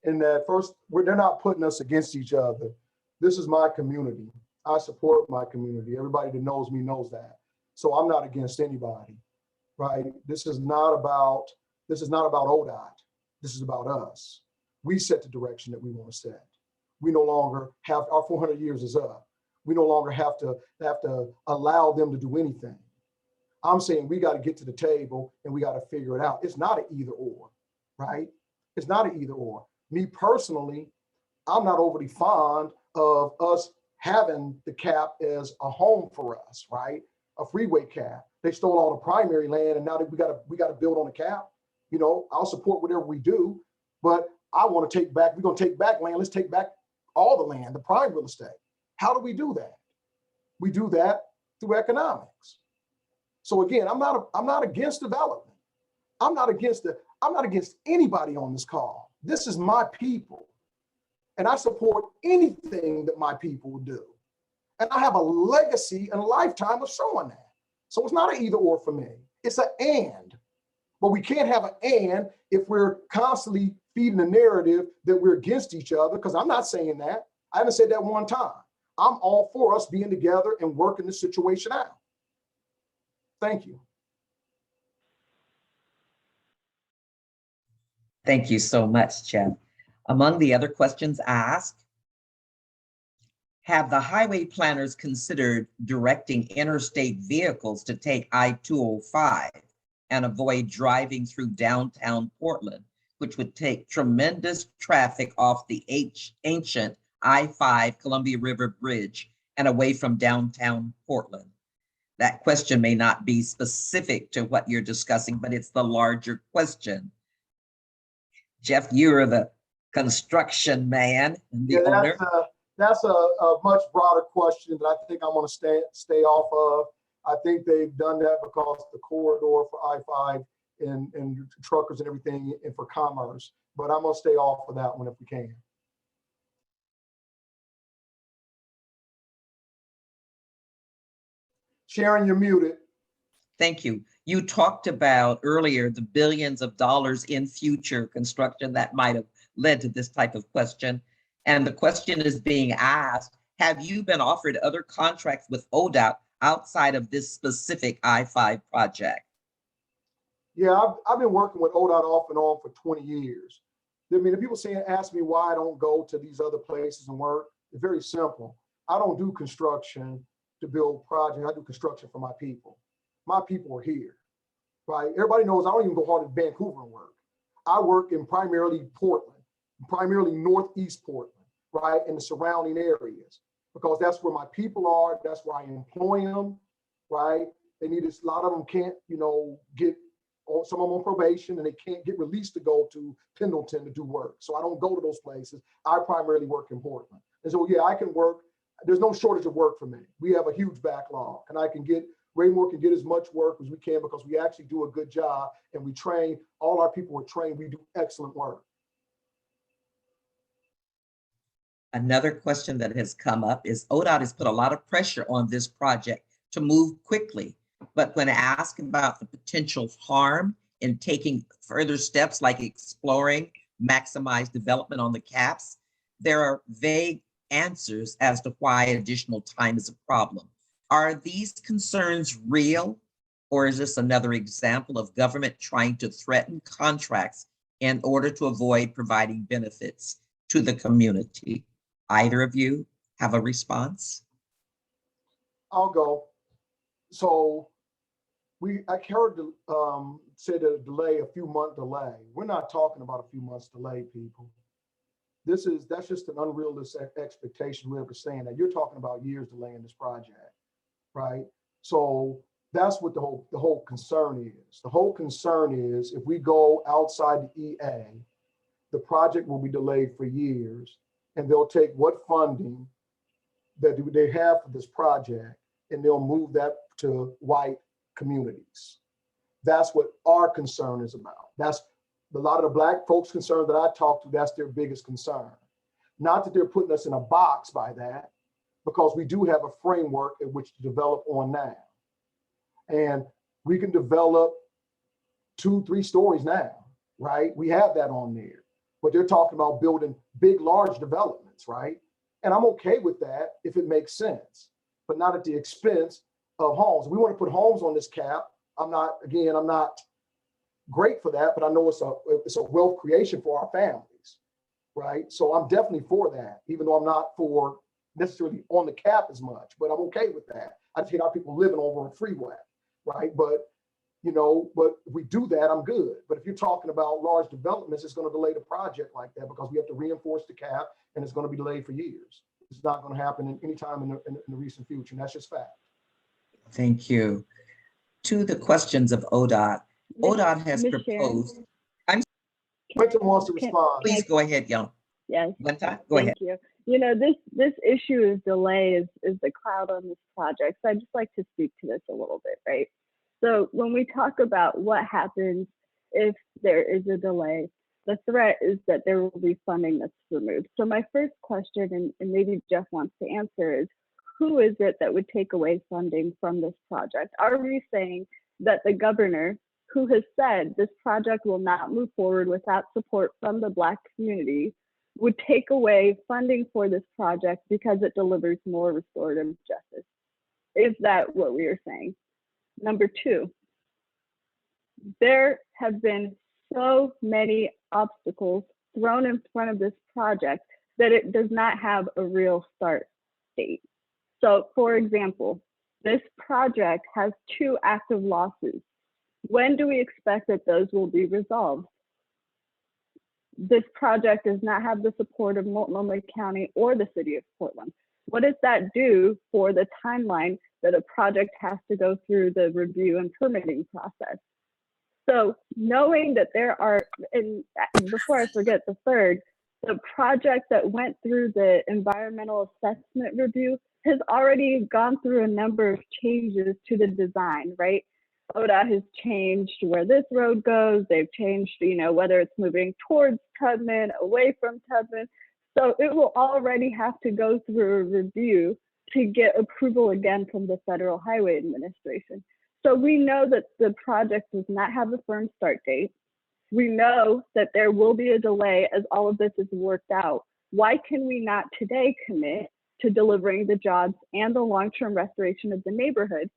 in that first, they're not putting us against each other. This is my community. I support my community. Everybody that knows me knows that. So I'm not against anybody, right? This is not about ODOT. This is about us. We set the direction that we want to set. We no longer have, our 400 years is up. We no longer have to allow them to do anything. I'm saying we got to get to the table and we got to figure it out. It's not an either or, right? It's not an either or. Me personally, I'm not overly fond of us having the cap as a home for us, right? A freeway cap. They stole all the primary land, and now that we got to build on the cap. You know, I'll support whatever we do, but I want to take back. We're going to take back land. Let's take back all the land, the prime real estate. How do we do that? We do that through economics. So again, I'm not against development. I'm not against anybody on this call. This is my people. And I support anything that my people will do. And I have a legacy and a lifetime of showing that. So it's not an either or for me. It's an and. But we can't have an and if we're constantly feeding the narrative that we're against each other, because I'm not saying that. I haven't said that one time. I'm all for us being together and working this situation out. Thank you. Thank you so much, Jeff. Among the other questions asked, have the highway planners considered directing interstate vehicles to take I-205 and avoid driving through downtown Portland, which would take tremendous traffic off the ancient I-5 Columbia River Bridge and away from downtown Portland? That question may not be specific to what you're discussing, but it's the larger question. Jeff, you're the construction man and the owner. That's a much broader question that I think I'm going to stay off of. I think they've done that because the corridor for I-5 and truckers and everything and for commerce, but I'm going to stay off of that one if we can. Sharon, you're muted. Thank you. You talked about earlier the billions of dollars in future construction that might have led to this type of question. And the question is being asked, have you been offered other contracts with ODOT outside of this specific I-5 project? Yeah, I've been working with ODOT off and on for 20 years. I mean, the people ask me why I don't go to these other places and work. It's very simple. I don't do construction to build projects. I do construction for my people. My people are here, right? Everybody knows I don't even go hard in Vancouver and work. I work in primarily Portland, primarily Northeast Portland, right? And the surrounding areas, because that's where my people are. That's where I employ them, right? They need a lot of them can't, get some of them on probation and they can't get released to go to Pendleton to do work. So I don't go to those places. I primarily work in Portland. And so, yeah, I can work. There's no shortage of work for me. We have a huge backlog, and Raimore can get as much work as we can because we actually do a good job and we train, all our people are trained. We do excellent work. Another question that has come up is ODOT has put a lot of pressure on this project to move quickly, but when asked about the potential harm in taking further steps like exploring maximized development on the caps, there are vague answers as to why additional time is a problem. Are these concerns real, or is this another example of government trying to threaten contracts in order to avoid providing benefits to the community? Either of you have a response? I'll go. So I heard said a delay, a few month delay. We're not talking about a few months delay, people. That's just an unrealistic expectation we're ever saying that. You're talking about years delaying this project, right? So that's what the whole concern is. The whole concern is if we go outside the EA, the project will be delayed for years, and they'll take what funding that they have for this project, and they'll move that to white communities. That's what our concern is about. That's a lot of the Black folks' concern that I talk to, that's their biggest concern. Not that they're putting us in a box by that, because we do have a framework in which to develop on now. And we can develop 2-3 stories now, right? We have that on there. But they're talking about building big, large developments, right? And I'm okay with that if it makes sense, but not at the expense of homes. We want to put homes on this cap. I'm not great for that, but I know it's a wealth creation for our families, right? So I'm definitely for that, even though I'm not for necessarily on the cap as much, but I'm okay with that. I just hate our people living over a freeway, right? But but if we do that, I'm good. But if you're talking about large developments, it's going to delay the project like that because we have to reinforce the cap, and it's going to be delayed for years. It's not going to happen any time in the recent future, and that's just fact. Thank you. To the questions of ODOT, ODOT has proposed. Winta wants to respond. Please go ahead, Young. Yes. Winta, go ahead. Thank you. This issue of delay is the cloud on this project. So I'd just like to speak to this a little bit, right? So when we talk about what happens if there is a delay, the threat is that there will be funding that's removed. So my first question, and maybe Jeff wants to answer, is who is it that would take away funding from this project? Are we saying that the governor, who has said this project will not move forward without support from the Black community, would take away funding for this project because it delivers more restorative justice? Is that what we are saying? Number two, there have been so many obstacles thrown in front of this project that it does not have a real start date. So for example, this project has 2 active lawsuits. When do we expect that those will be resolved? This project does not have the support of Multnomah County or the city of Portland. What does that do for the timeline that a project has to go through the review and permitting process? So knowing that there are, and before I forget the third, the project that went through the environmental assessment review has already gone through a number of changes to the design, right? ODOT has changed where this road goes. They've changed, whether it's moving towards Tubman, away from Tubman. So it will already have to go through a review to get approval again from the Federal Highway Administration. So we know that the project does not have a firm start date. We know that there will be a delay as all of this is worked out. Why can we not today commit to delivering the jobs and the long-term restoration of the neighborhood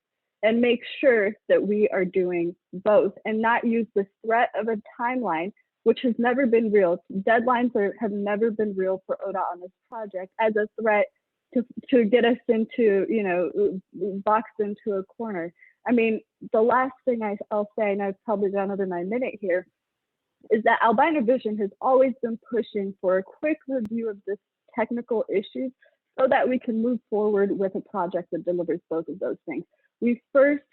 and make sure that we are doing both and not use the threat of a timeline, which has never been real. Deadlines have never been real for ODOT on this project as a threat to get us into, boxed into a corner. I mean, the last thing I'll say, and I've probably gone over my minute here, is that Albina Vision has always been pushing for a quick review of this technical issues so that we can move forward with a project that delivers both of those things. We first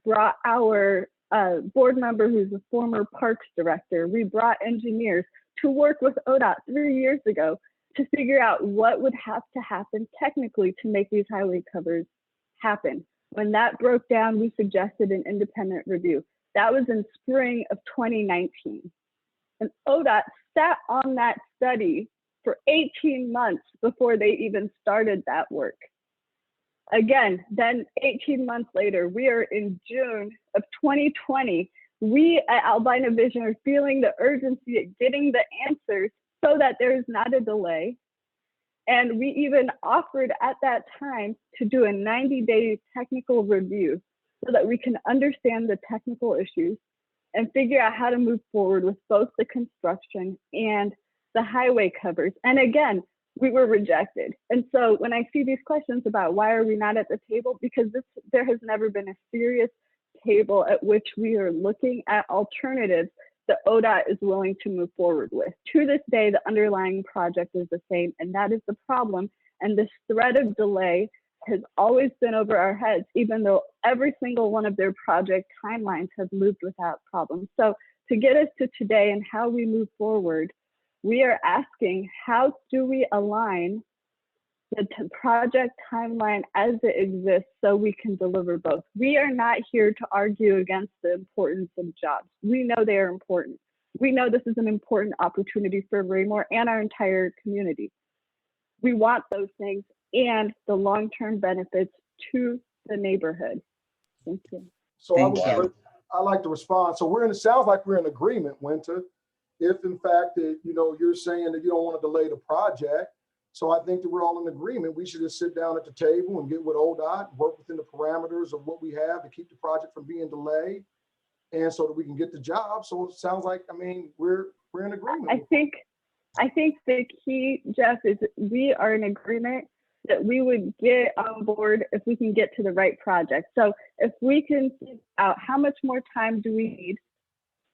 brought our board member, who's a former parks director. We brought engineers to work with ODOT 3 years ago to figure out what would have to happen technically to make these highway covers happen. When that broke down, we suggested an independent review. That was in spring of 2019. And ODOT sat on that study for 18 months before they even started that work. Again, then 18 months later, we are in June of 2020. We at Albina Vision are feeling the urgency of getting the answers so that there is not a delay. And we even offered at that time to do a 90-day technical review so that we can understand the technical issues and figure out how to move forward with both the construction and the highway covers. And again, we were rejected. And so when I see these questions about why are we not at the table, because there has never been a serious table at which we are looking at alternatives that ODOT is willing to move forward with. To this day, the underlying project is the same, and that is the problem. And this threat of delay has always been over our heads, even though every single one of their project timelines have moved without problem. So to get us to today and how we move forward, we are asking, how do we align the project timeline as it exists so we can deliver both? We are not here to argue against the importance of jobs. We know they are important. We know this is an important opportunity for Raimore and our entire community. We want those things and the long-term benefits to the neighborhood. Thank you. So I like to respond. So it sounds like we're in agreement, Winta. If in fact that, you're saying that you don't want to delay the project. So I think that we're all in agreement. We should just sit down at the table and get with ODOT, work within the parameters of what we have to keep the project from being delayed, and so that we can get the job. So it sounds like, we're in agreement. I think the key, Jeff, is we are in agreement that we would get on board if we can get to the right project. So if we can figure out how much more time do we need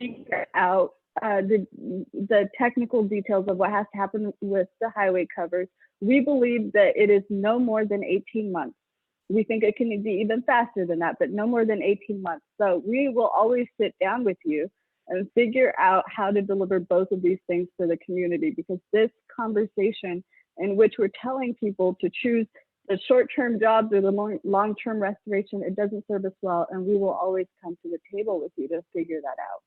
to figure out the technical details of what has to happen with the highway covers, we believe that it is no more than 18 months. We think it can be even faster than that, but no more than 18 months. So we will always sit down with you and figure out how to deliver both of these things for the community, because this conversation in which we're telling people to choose the short-term jobs or the long-term restoration, it doesn't serve us well, and we will always come to the table with you to figure that out.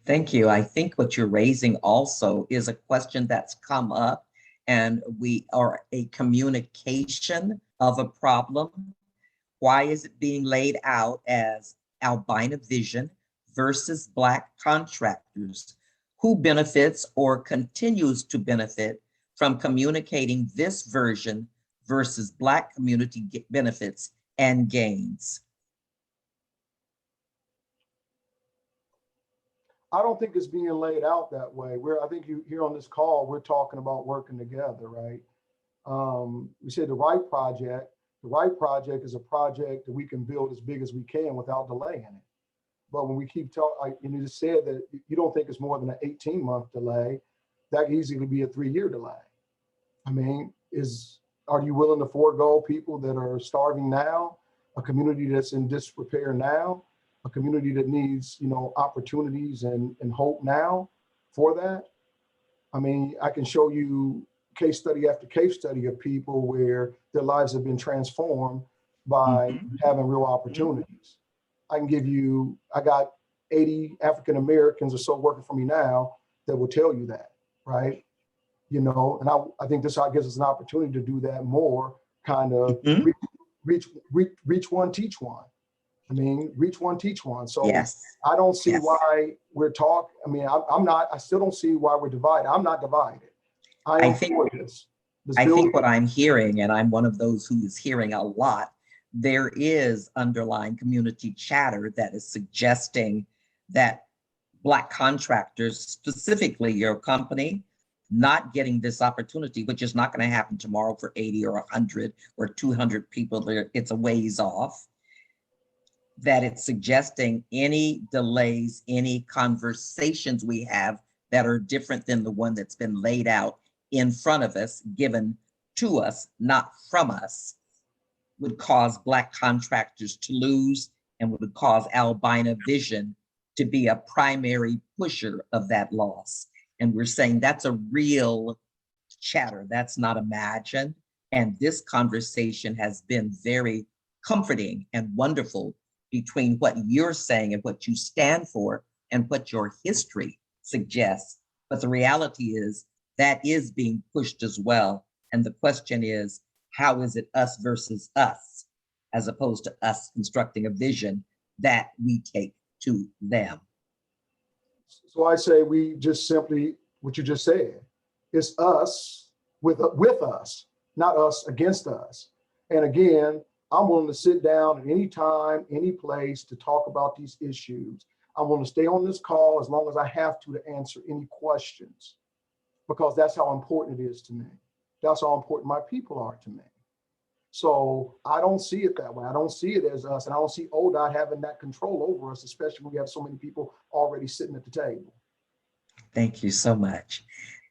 Thank you. I think what you're raising also is a question that's come up, and we are a communication of a problem. Why is it being laid out as Albina Vision versus Black contractors? Who benefits or continues to benefit from communicating this version versus Black community benefits and gains? I don't think it's being laid out that way. I think you here on this call, we're talking about working together, right? We said the right project is a project that we can build as big as we can without delaying it. But when we keep talking, you just said that you don't think it's more than an 18-month delay, that could easily be a 3-year delay. Are you willing to forego people that are starving now, a community that's in disrepair now, a community that needs, opportunities and hope now for that? I can show you case study after case study of people where their lives have been transformed by having real opportunities. I got 80 African Americans or so working for me now that will tell you that, right? And I think this gives us an opportunity to do that more, kind of reach one, teach one. Reach one, teach one. So yes. I don't see why we're talking. I still don't see why we're divided. I'm not divided. I think what I'm hearing, and I'm one of those who is hearing a lot, there is underlying community chatter that is suggesting that Black contractors, specifically your company, not getting this opportunity, which is not going to happen tomorrow for 80 or 100 or 200 people. It's a ways off. That it's suggesting any delays, any conversations we have that are different than the one that's been laid out in front of us, given to us, not from us, would cause Black contractors to lose and would cause Albina Vision to be a primary pusher of that loss. And we're saying that's a real chatter. That's not imagined. And this conversation has been very comforting and wonderful between what you're saying and what you stand for and what your history suggests. But the reality is that is being pushed as well. And the question is, how is it us versus us, as opposed to us constructing a vision that we take to them? So I say we just simply, what you just said, it's us with us. not us against us. And again, I'm willing to sit down at any time, any place to talk about these issues. I'm willing to stay on this call as long as I have to answer any questions, because that's how important it is to me. That's how important my people are to me. So I don't see it that way. I don't see it as us, and I don't see ODOT having that control over us, especially when we have so many people already sitting at the table. Thank you so much.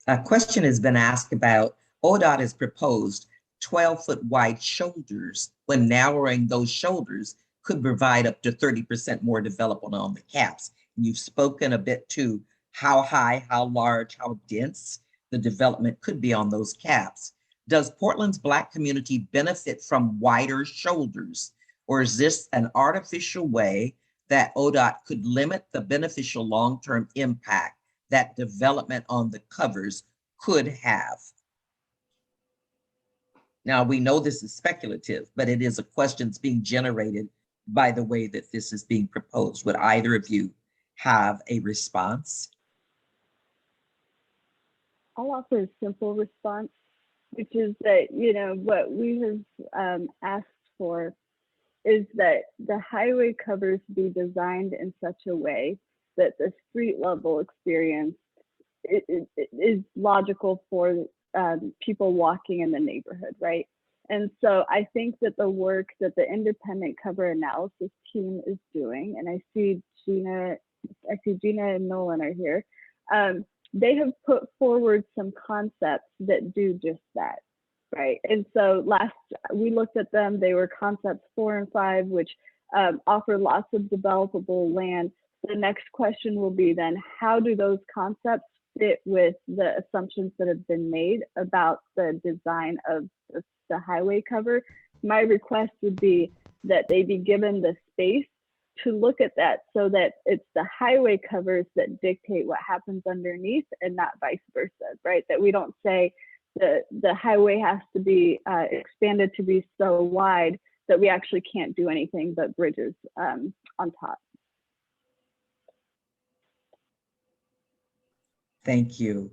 A question has been asked about ODOT has proposed 12-foot wide shoulders. When narrowing those shoulders could provide up to 30% more development on the caps. And you've spoken a bit to how high, how large, how dense the development could be on those caps. Does Portland's Black community benefit from wider shoulders, or is this an artificial way that ODOT could limit the beneficial long-term impact that development on the covers could have? Now, we know this is speculative, but it is a question that's being generated by the way that this is being proposed. Would either of you have a response? I'll offer a simple response, which is that, you know, what we have asked for is that the highway covers be designed in such a way that the street level experience is logical for people walking in the neighborhood, right? And so I think that the work that the independent cover analysis team is doing, and I see Gina and Nolan are here, they have put forward some concepts that do just that, right? And so we looked at them, they were concepts 4 and 5, which offer lots of developable land. The next question will be then, how do those concepts fit with the assumptions that have been made about the design of the highway cover? My request would be that they be given the space to look at that, so that it's the highway covers that dictate what happens underneath and not vice versa, right? That we don't say the highway has to be expanded to be so wide that we actually can't do anything but bridges on top. Thank you.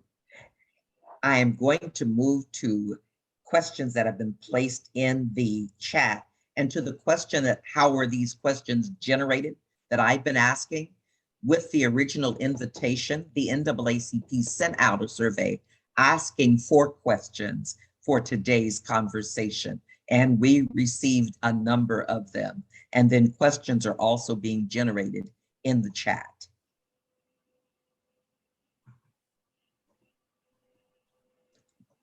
I am going to move to questions that have been placed in the chat, and to the question that how were these questions generated that I've been asking. With the original invitation, the NAACP sent out a survey asking for questions for today's conversation, and we received a number of them. And then questions are also being generated in the chat.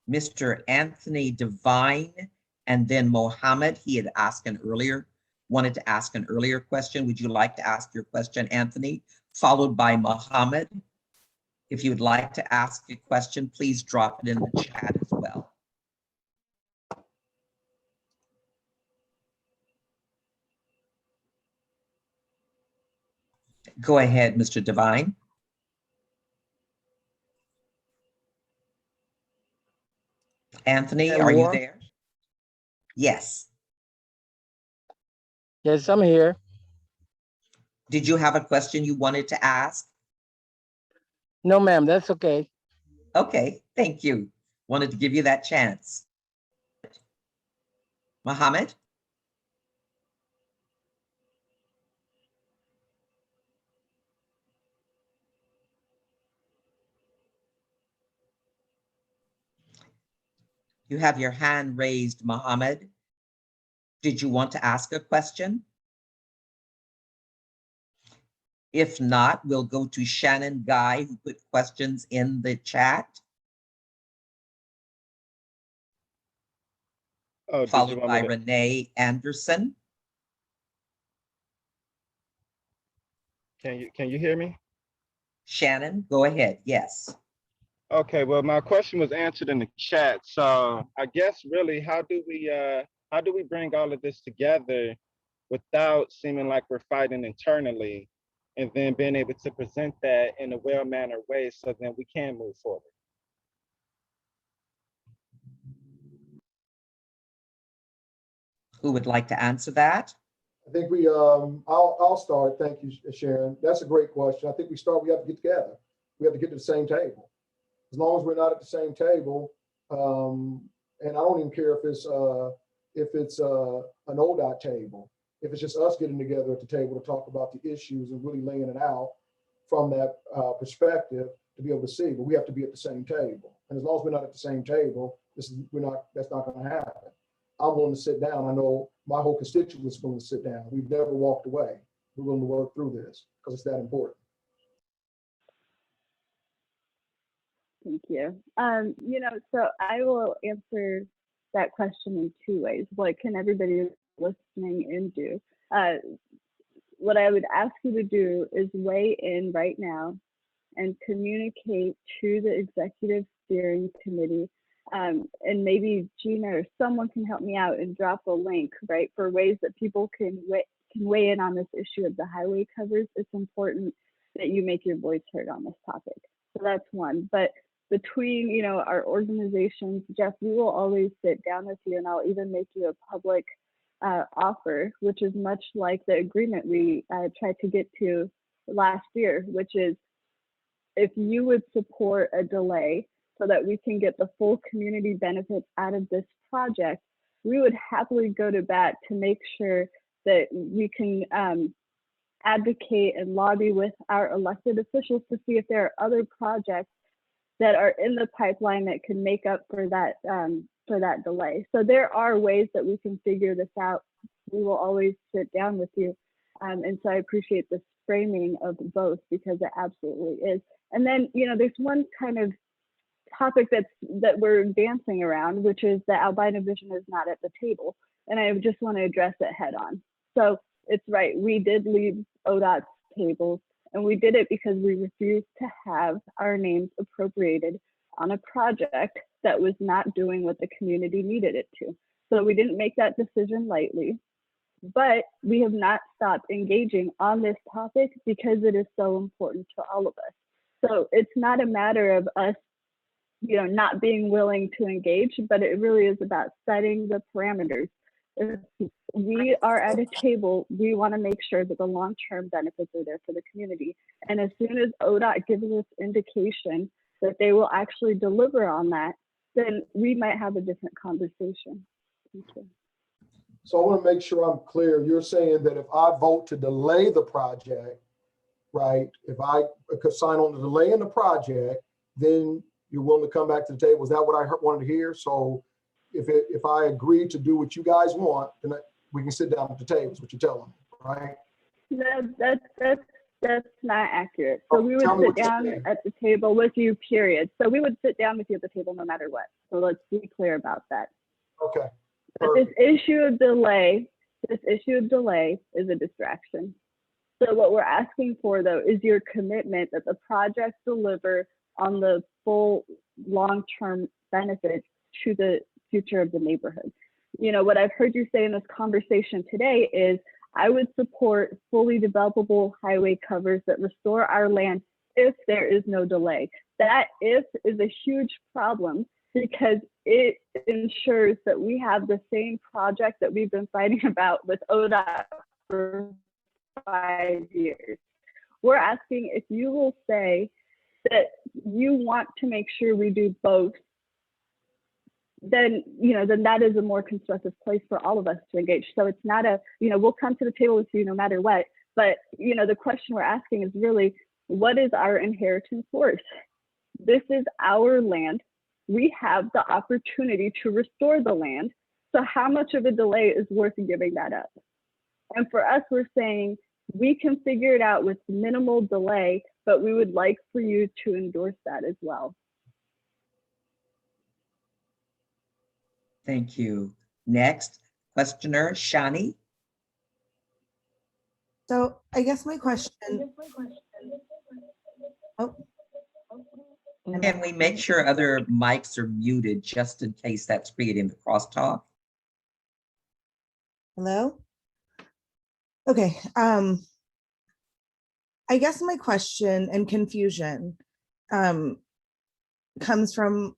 Mr. Anthony Devine and then Mohammed, he had asked wanted to ask an earlier question. Would you like to ask your question, Anthony? Followed by Mohammed. If you would like to ask a question, please drop it in the chat as well. Go ahead, Mr. Devine. Anthony, are you there? Yes. Yes, I'm here. Did you have a question you wanted to ask? No, ma'am, that's okay. Okay, thank you. Wanted to give you that chance. Mohammed? You have your hand raised, Mohammed. Did you want to ask a question? If not, we'll go to Shannon Guy, who put questions in the chat. Followed by Renee Anderson. Can you hear me? Shannon, go ahead. Yes. Okay, well, my question was answered in the chat. So I guess really, how do we bring all of this together without seeming like we're fighting internally, and then being able to present that in a well-mannered way so then we can move forward? Who would like to answer that? I think I'll start. Thank you, Sharon. That's a great question. I think we have to get together. We have to get to the same table. As long as we're not at the same table, And I don't even care if it's an ODOT table. If it's just us getting together at the table to talk about the issues and really laying it out from that perspective to be able to see, but we have to be at the same table. And as long as we're not at the same table, that's not going to happen. I'm willing to sit down. I know my whole constituency is willing to sit down. We've never walked away. We're willing to work through this because it's that important. Thank you. So I will answer that question in two ways. What can everybody listening in do? What I would ask you to do is weigh in right now and communicate to the executive steering committee. And maybe Gina or someone can help me out and drop a link, right, for ways that people can weigh in on this issue of the highway covers. It's important that you make your voice heard on this topic. So that's one. But between, our organizations, Jeff, we will always sit down with you, and I'll even make you a public offer, which is much like the agreement we tried to get to last year, which is if you would support a delay so that we can get the full community benefits out of this project, we would happily go to bat to make sure that we can advocate and lobby with our elected officials to see if there are other projects that are in the pipeline that can make up for that delay. So there are ways that we can figure this out. We will always sit down with you. And so I appreciate this framing of both, because it absolutely is. And then, there's one kind of topic that we're dancing around, which is that Albina Vision is not at the table. And I just want to address it head on. So it's right, we did leave ODOT's tables, and we did it because we refused to have our names appropriated on a project that was not doing what the community needed it to. So we didn't make that decision lightly, but we have not stopped engaging on this topic because it is so important to all of us. So it's not a matter of us, not being willing to engage, but it really is about setting the parameters. If we are at a table, we want to make sure that the long-term benefits are there for the community. And as soon as ODOT gives us indication that they will actually deliver on that, then we might have a different conversation. Thank you. So I want to make sure I'm clear. You're saying that if I vote to delay the project, right, if I could sign on to delaying the project, then you're willing to come back to the table. Is that what I wanted to hear? So if I agree to do what you guys want, then we can sit down at the table, is what you're telling me, right? No, that's not accurate. So we would sit down at the table with you, period. So we would sit down with you at the table no matter what. So let's be clear about that. Okay. But this issue of delay is a distraction. So what we're asking for, though, is your commitment that the projects deliver on the full long-term benefits to the future of the neighborhood. What I've heard you say in this conversation today is, I would support fully developable highway covers that restore our land if there is no delay. That if is a huge problem, because it ensures that we have the same project that we've been fighting about with ODOT for 5 years. We're asking if you will say that you want to make sure we do both, then that is a more constructive place for all of us to engage. So it's not we'll come to the table with you no matter what, but the question we're asking is really, what is our inheritance worth? This is our land. We have the opportunity to restore the land. So how much of a delay is worth giving that up? And for us, we're saying we can figure it out with minimal delay, but we would like for you to endorse that as well. Thank you. Next, questioner, Shani. So I guess my question. Oh. Can we make sure other mics are muted just in case that's creating the crosstalk? Hello? Okay. I guess my question and confusion comes from,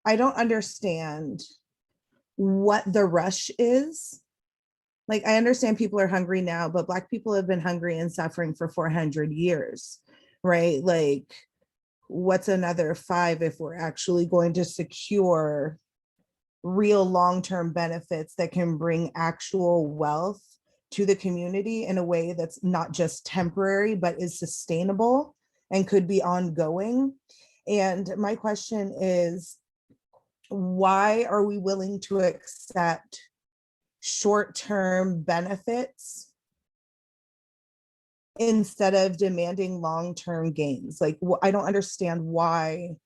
I don't understand what the rush is. Like, I understand people are hungry now, but Black people have been hungry and suffering for 400 years, right? Like, what's another 5 if we're actually going to secure real long-term benefits that can bring actual wealth to the community in a way that's not just temporary, but is sustainable and could be ongoing. And my question is, why are we willing to accept short-term benefits instead of demanding long-term gains? Like, I don't understand why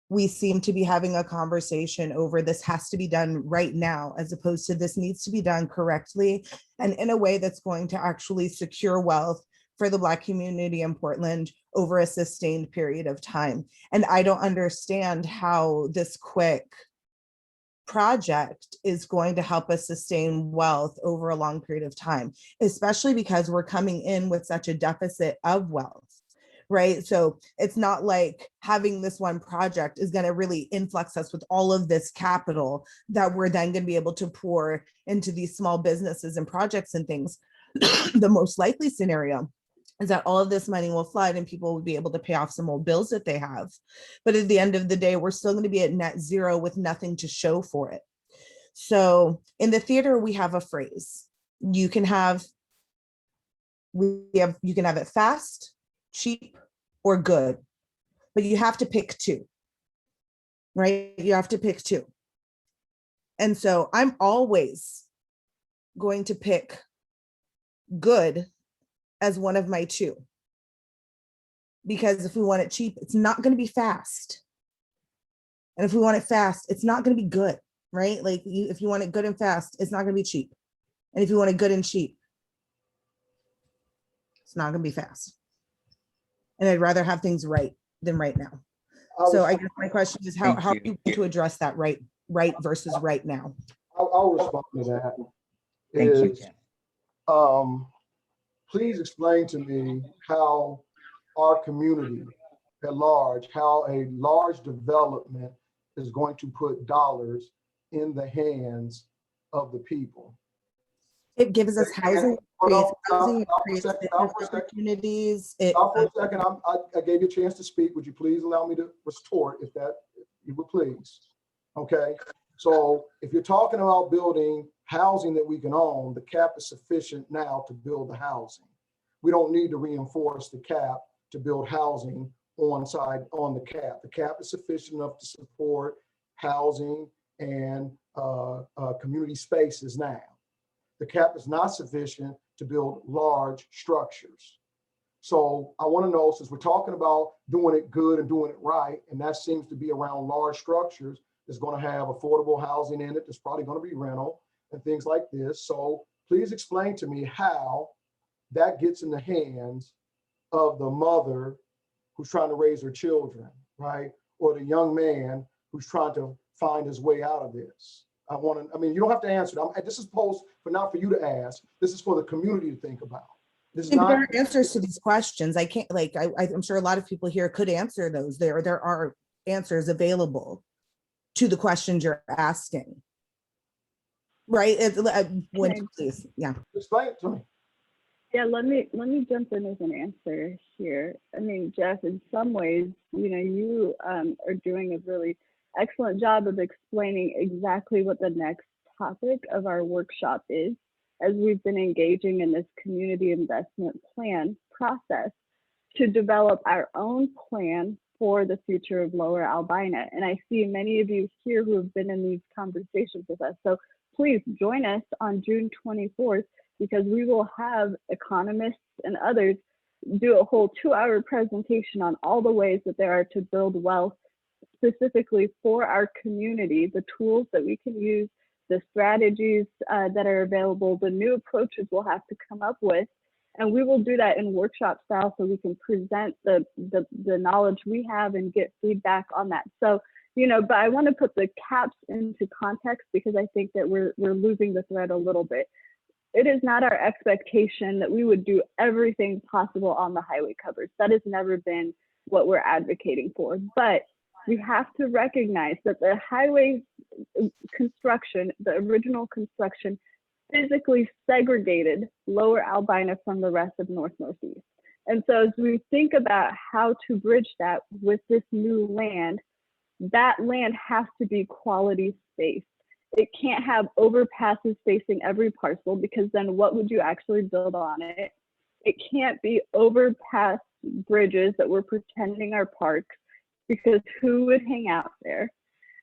we seem to be having a conversation over this has to be done right now, as opposed to this needs to be done correctly and in a way that's going to actually secure wealth for the Black community in Portland over a sustained period of time. And I don't understand how this quick project is going to help us sustain wealth over a long period of time, especially because we're coming in with such a deficit of wealth. Right. So it's not like having this one project is going to really influx us with all of this capital that we're then going to be able to pour into these small businesses and projects and things. The most likely scenario is that all of this money will flood and people will be able to pay off some old bills that they have. But at the end of the day, we're still going to be at net zero with nothing to show for it. So in the theater, we have a phrase. You can have it fast, cheap, or good, but you have to pick two, right? You have to pick two. And so I'm always going to pick good as one of my two, because if we want it cheap, it's not going to be fast. And if we want it fast, it's not going to be good, right? Like if you want it good and fast, it's not going to be cheap. And if you want it good and cheap, it's not going to be fast. And I'd rather have things right than right now. So I guess my question is, how are you going to address that right versus right now? I'll respond to that. Thank you, Jeff. Please explain to me how our community at large, how a large development is going to put dollars in the hands of the people. It gives us housing, creates opportunities. Stop for a second. I gave you a chance to speak. Would you please allow me to retort if you would please? Okay. So if you're talking about building housing that we can own, the cap is sufficient now to build the housing. We don't need to reinforce the cap to build housing on the cap. The cap is sufficient enough to support housing and community spaces now. The cap is not sufficient to build large structures. So I want to know, since we're talking about doing it good and doing it right, and that seems to be around large structures, that's going to have affordable housing in it, there's probably going to be rental and things like this. So please explain to me how that gets in the hands of the mother who's trying to raise her children, right? Or the young man who's trying to find his way out of this. You don't have to answer it. This is posed not for you to ask. This is for the community to think about. This is not there are answers to these questions. I can't, I'm sure a lot of people here could answer those. There are answers available to the questions you're asking. Right? Please, yeah. Explain it to me. Yeah, let me jump in with an answer here. I mean, Jeff, in some ways, you are doing a really excellent job of explaining exactly what the next topic of our workshop is, as we've been engaging in this community investment plan process to develop our own plan for the future of Lower Albina. And I see many of you here who have been in these conversations with us. So please join us on June 24th, because we will have economists and others do a whole 2-hour presentation on all the ways that there are to build wealth specifically for our community, the tools that we can use, the strategies that are available, the new approaches we'll have to come up with. And we will do that in workshop style so we can present the knowledge we have and get feedback on that. So, but I want to put the caps into context, because I think that we're losing the thread a little bit. It is not our expectation that we would do everything possible on the highway covers. That has never been what we're advocating for. But we have to recognize that the highway construction, the original construction, physically segregated Lower Albina from the rest of North Northeast. And so as we think about how to bridge that with this new land, that land has to be quality space. It can't have overpasses facing every parcel, because then what would you actually build on it? It can't be overpass bridges that we're pretending are parks, because who would hang out there?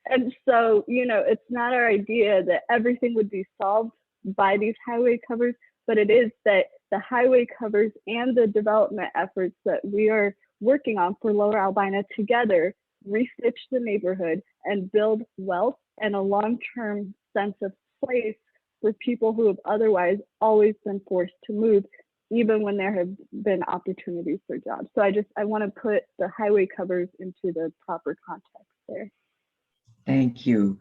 And so, you know, it's not our idea that everything would be solved by these highway covers, but it is that the highway covers and the development efforts that we are working on for Lower Albina together restitch the neighborhood and build wealth and a long-term sense of place for people who have otherwise always been forced to move, even when there have been opportunities for jobs. So I want to put the highway covers into the proper context there. Thank you.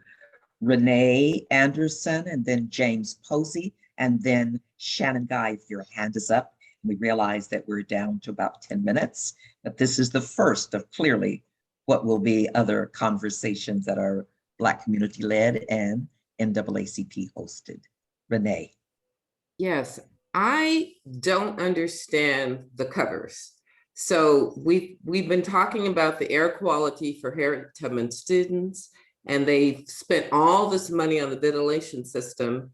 Renee Anderson, and then James Posey, and then Shannon Guy, if your hand is up. We realize that we're down to about 10 minutes, but this is the first of clearly what will be other conversations that are Black community led and NAACP hosted. Renee. Yes, I don't understand the covers. So we've been talking about the air quality for Harriet Tubman students, and they've spent all this money on the ventilation system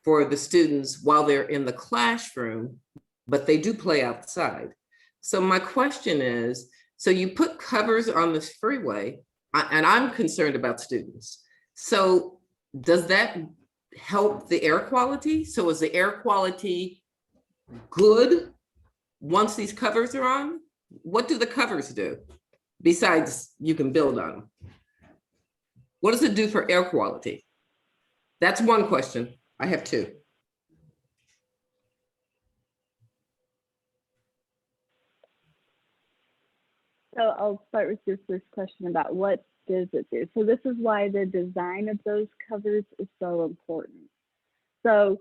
for the students while they're in the classroom, but they do play outside. So my question is, so you put covers on this freeway, and I'm concerned about students. So does that help the air quality? So is the air quality good once these covers are on? What do the covers do besides you can build on them? What does it do for air quality? That's one question. I have two. So I'll start with your first question about what does it do. So this is why the design of those covers is so important. So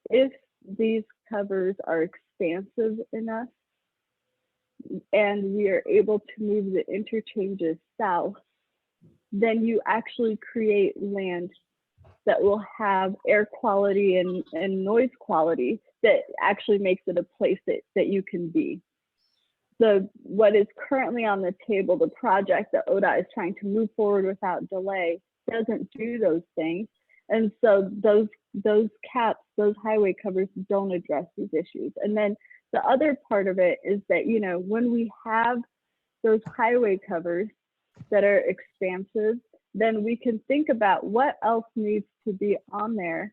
if these covers are expansive enough and we are able to move the interchanges south, then you actually create land that will have air quality and noise quality that actually makes it a place that you can be. So what is currently on the table, the project that ODOT is trying to move forward without delay, doesn't do those things. And so those caps, those highway covers don't address these issues. And then the other part of it is that, you know, when we have those highway covers that are expansive, then we can think about what else needs to be on there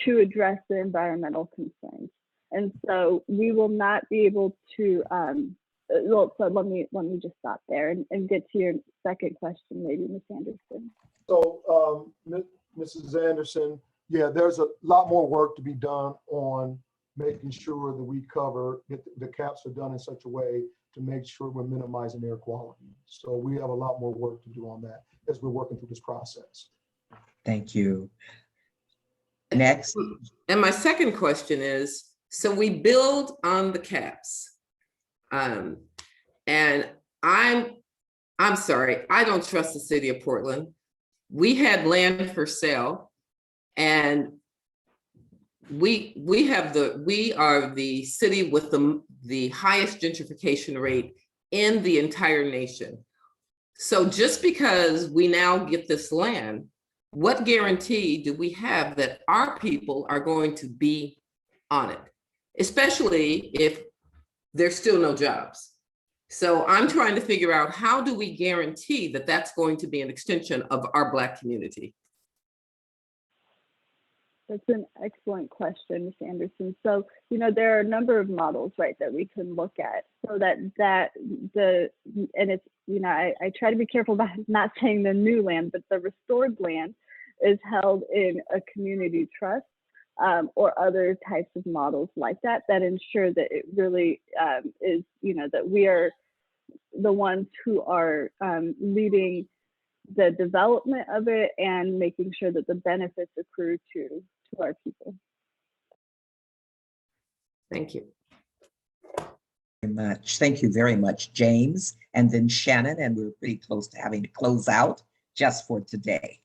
to address the environmental concerns. And so we will not be able to, well, so let me just stop there and get to your second question, maybe, Ms. Anderson. So, Mrs. Anderson, yeah, there's a lot more work to be done on making sure that we cover, the caps are done in such a way to make sure we're minimizing air quality. So we have a lot more work to do on that as we're working through this process. Thank you. Next. And my second question is, so we build on the caps. And I'm sorry, I don't trust the city of Portland. We had land for sale, and we are the city with the highest gentrification rate in the entire nation. So just because we now get this land, what guarantee do we have that our people are going to be on it, especially if there's still no jobs? So I'm trying to figure out, how do we guarantee that that's going to be an extension of our Black community? That's an excellent question, Ms. Anderson. So, you know, there are a number of models, right, that we can look at, so and it's, you know, I try to be careful about not saying the new land, but the restored land is held in a community trust or other types of models like that ensure that it really is, you know, that we are the ones who are leading the development of it and making sure that the benefits accrue to our people. Thank you. Very much. Thank you very much, James, and then Shannon, and we're pretty close to having to close out just for today.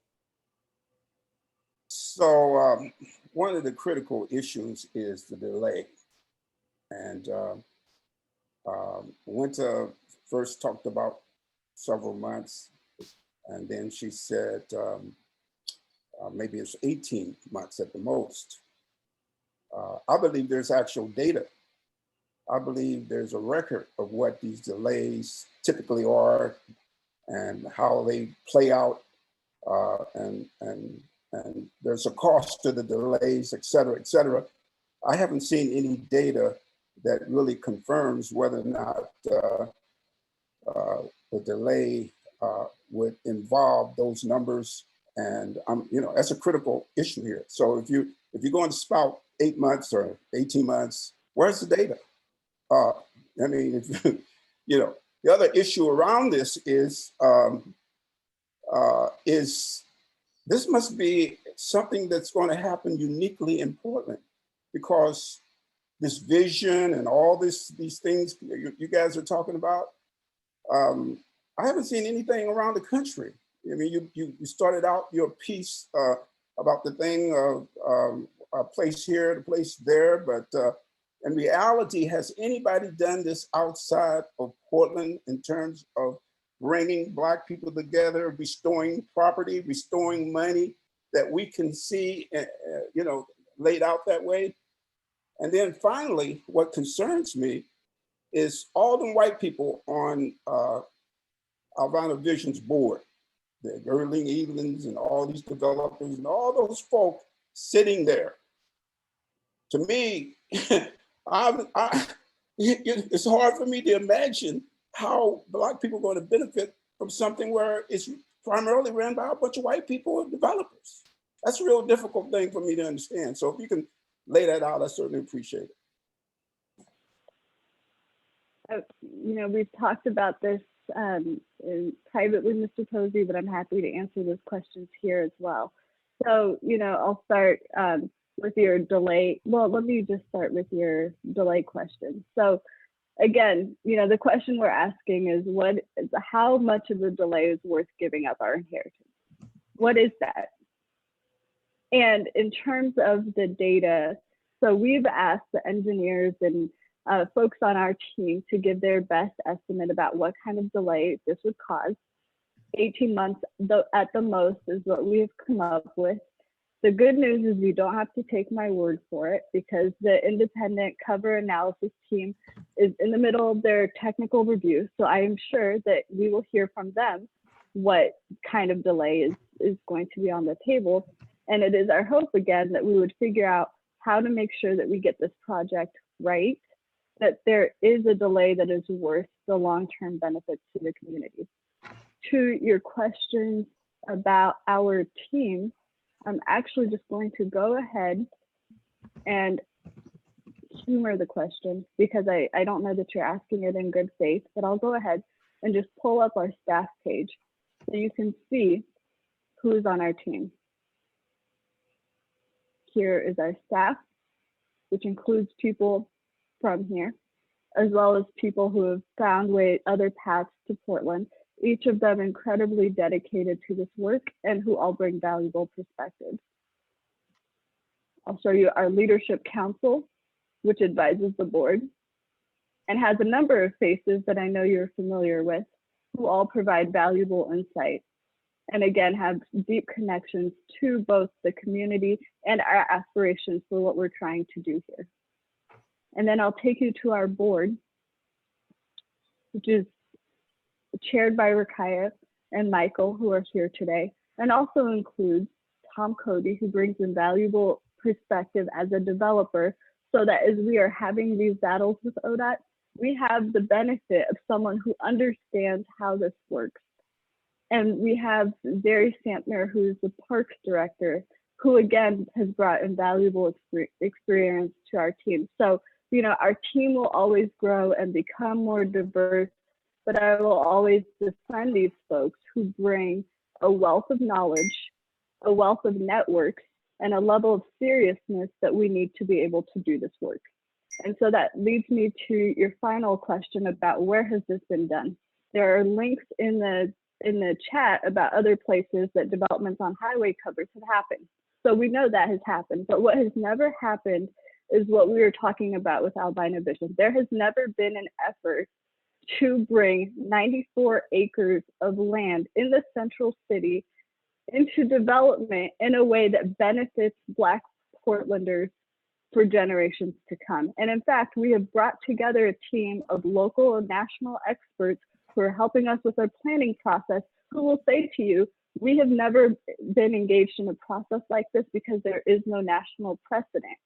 So one of the critical issues is the delay. And Winta first talked about several months, and then she said maybe it's 18 months at the most. I believe there's actual data. I believe there's a record of what these delays typically are and how they play out, and there's a cost to the delays, et cetera, et cetera. I haven't seen any data that really confirms whether or not the delay would involve those numbers, and that's a critical issue here. So if you're going to spout 8 months or 18 months, where's the data? I mean, if the other issue around this is this must be something that's going to happen uniquely in Portland, because this vision and all these things you guys are talking about, I haven't seen anything around the country. I mean, you started out your piece about the thing of a place here, the place there, but in reality, has anybody done this outside of Portland in terms of bringing Black people together, restoring property, restoring money that we can see, laid out that way? And then finally, what concerns me is all the white people on Albina Vision's board, the Gerling Evelins and all these developers and all those folk sitting there. To me, it's hard for me to imagine how Black people are going to benefit from something where it's primarily ran by a bunch of white people and developers. That's a real difficult thing for me to understand. So if you can lay that out, I certainly appreciate it. We've talked about this privately, Mr. Posey, but I'm happy to answer those questions here as well. So, I'll start with your delay. Well, let me just start with your delay question. So again, the question we're asking is how much of the delay is worth giving up our inheritance? What is that? And in terms of the data, so we've asked the engineers and folks on our team to give their best estimate about what kind of delay this would cause. 18 months at the most is what we have come up with. The good news is you don't have to take my word for it, because the independent cover analysis team is in the middle of their technical review. So I am sure that we will hear from them what kind of delay is going to be on the table. And it is our hope, again, that we would figure out how to make sure that we get this project right, that there is a delay that is worth the long-term benefits to the community. To your questions about our team, I'm actually just going to go ahead and humor the question, because I don't know that you're asking it in good faith, but I'll go ahead and just pull up our staff page so you can see who's on our team. Here is our staff, which includes people from here, as well as people who have found other paths to Portland, each of them incredibly dedicated to this work and who all bring valuable perspectives. I'll show you our leadership council, which advises the board and has a number of faces that I know you're familiar with, who all provide valuable insight, and again, have deep connections to both the community and our aspirations for what we're trying to do here. And then I'll take you to our board, which is chaired by Rakaya and Michael, who are here today, and also includes Tom Cody, who brings invaluable perspective as a developer, so that as we are having these battles with ODOT, we have the benefit of someone who understands how this works. And we have Barry Santner, who's the parks director, who again has brought invaluable experience to our team. So, our team will always grow and become more diverse, but I will always defend these folks who bring a wealth of knowledge, a wealth of networks, and a level of seriousness that we need to be able to do this work. And so that leads me to your final question about where has this been done. There are links in the chat about other places that developments on highway covers have happened. So we know that has happened, but what has never happened is what we were talking about with Albina Vision. There has never been an effort to bring 94 acres of land in the central city into development in a way that benefits Black Portlanders for generations to come. And in fact, we have brought together a team of local and national experts who are helping us with our planning process, who will say to you, we have never been engaged in a process like this because there is no national precedent.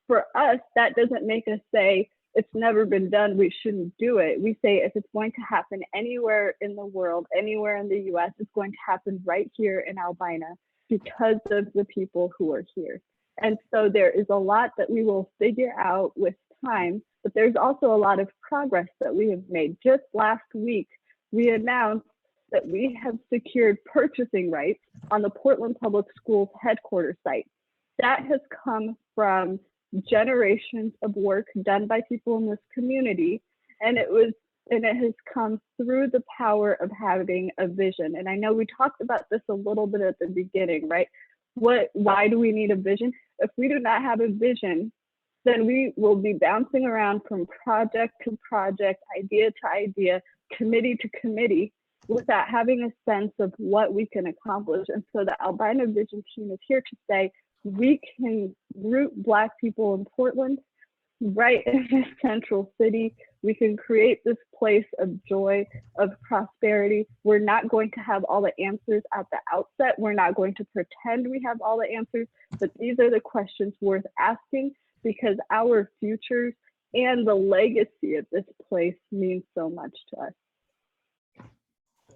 For us, that doesn't make us say, it's never been done, we shouldn't do it. We say if it's going to happen anywhere in the world, anywhere in the US, it's going to happen right here in Albina because of the people who are here. And so there is a lot that we will figure out with time, but there's also a lot of progress that we have made. Just last week, we announced that we have secured purchasing rights on the Portland Public Schools headquarters site. That has come from generations of work done by people in this community, and it has come through the power of having a vision. And I know we talked about this a little bit at the beginning, right? Why do we need a vision? If we do not have a vision, then we will be bouncing around from project to project, idea to idea, committee to committee, without having a sense of what we can accomplish. And so the Albina Vision team is here to say, we can root Black people in Portland, right in this central city. We can create this place of joy, of prosperity. We're not going to have all the answers at the outset. We're not going to pretend we have all the answers, but these are the questions worth asking because our futures and the legacy of this place means so much to us.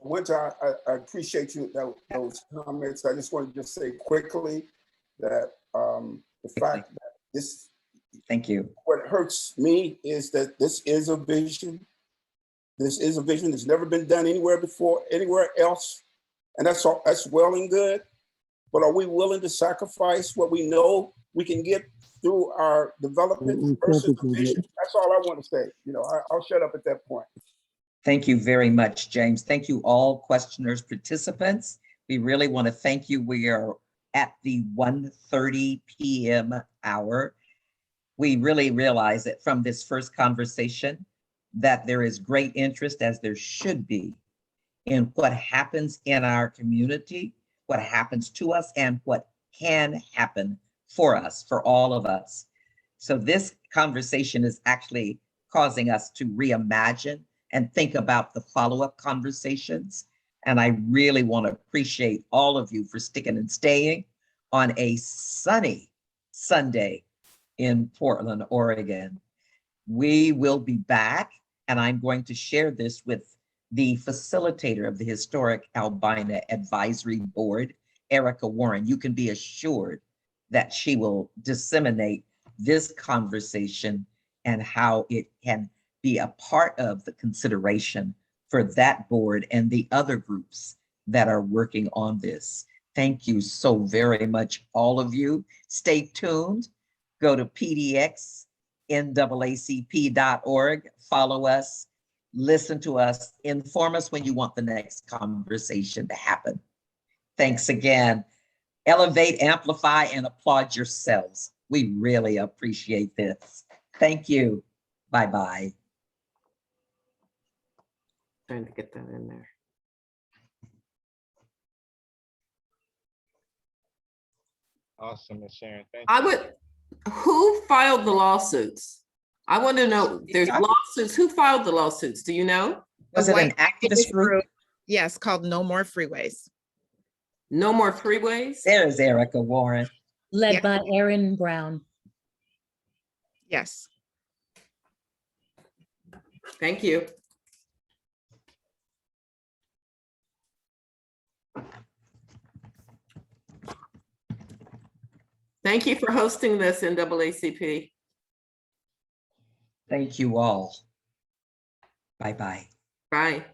Winta, I appreciate you those comments. I just want to just say quickly that the fact that this, thank you. What hurts me is that this is a vision. This is a vision that's never been done anywhere before, anywhere else, and that's all. That's well and good. But are we willing to sacrifice what we know we can get through our development versus the vision? That's all I want to say. You know, I'll shut up at that point. Thank you very much, James. Thank you all questioners, participants. We really want to thank you. We are at the 1:30 p.m. hour. We really realize that from this first conversation that there is great interest, as there should be, in what happens in our community, what happens to us, and what can happen for us, for all of us. So this conversation is actually causing us to reimagine and think about the follow-up conversations. And I really want to appreciate all of you for sticking and staying on a sunny Sunday in Portland, Oregon. We will be back, and I'm going to share this with the facilitator of the Historic Albina Advisory Board, Erica Warren. You can be assured that she will disseminate this conversation and how it can be a part of the consideration for that board and the other groups that are working on this. Thank you so very much, all of you. Stay tuned. Go to pdxnaacp.org, follow us, listen to us, inform us when you want the next conversation to happen. Thanks again. Elevate, amplify, and applaud yourselves. We really appreciate this. Thank you. Bye-bye. Trying to get that in there. Awesome, Ms. Sharon. Thank you. I would, who filed the lawsuits? I want to know, there's lawsuits. Who filed the lawsuits? Do you know? Was it an activist group? Yes, called No More Freeways. No More Freeways? There's Erica Warren. Led by Erin Brown. Yes. Thank you. Thank you for hosting this, NAACP. Thank you all. Bye-bye. Bye.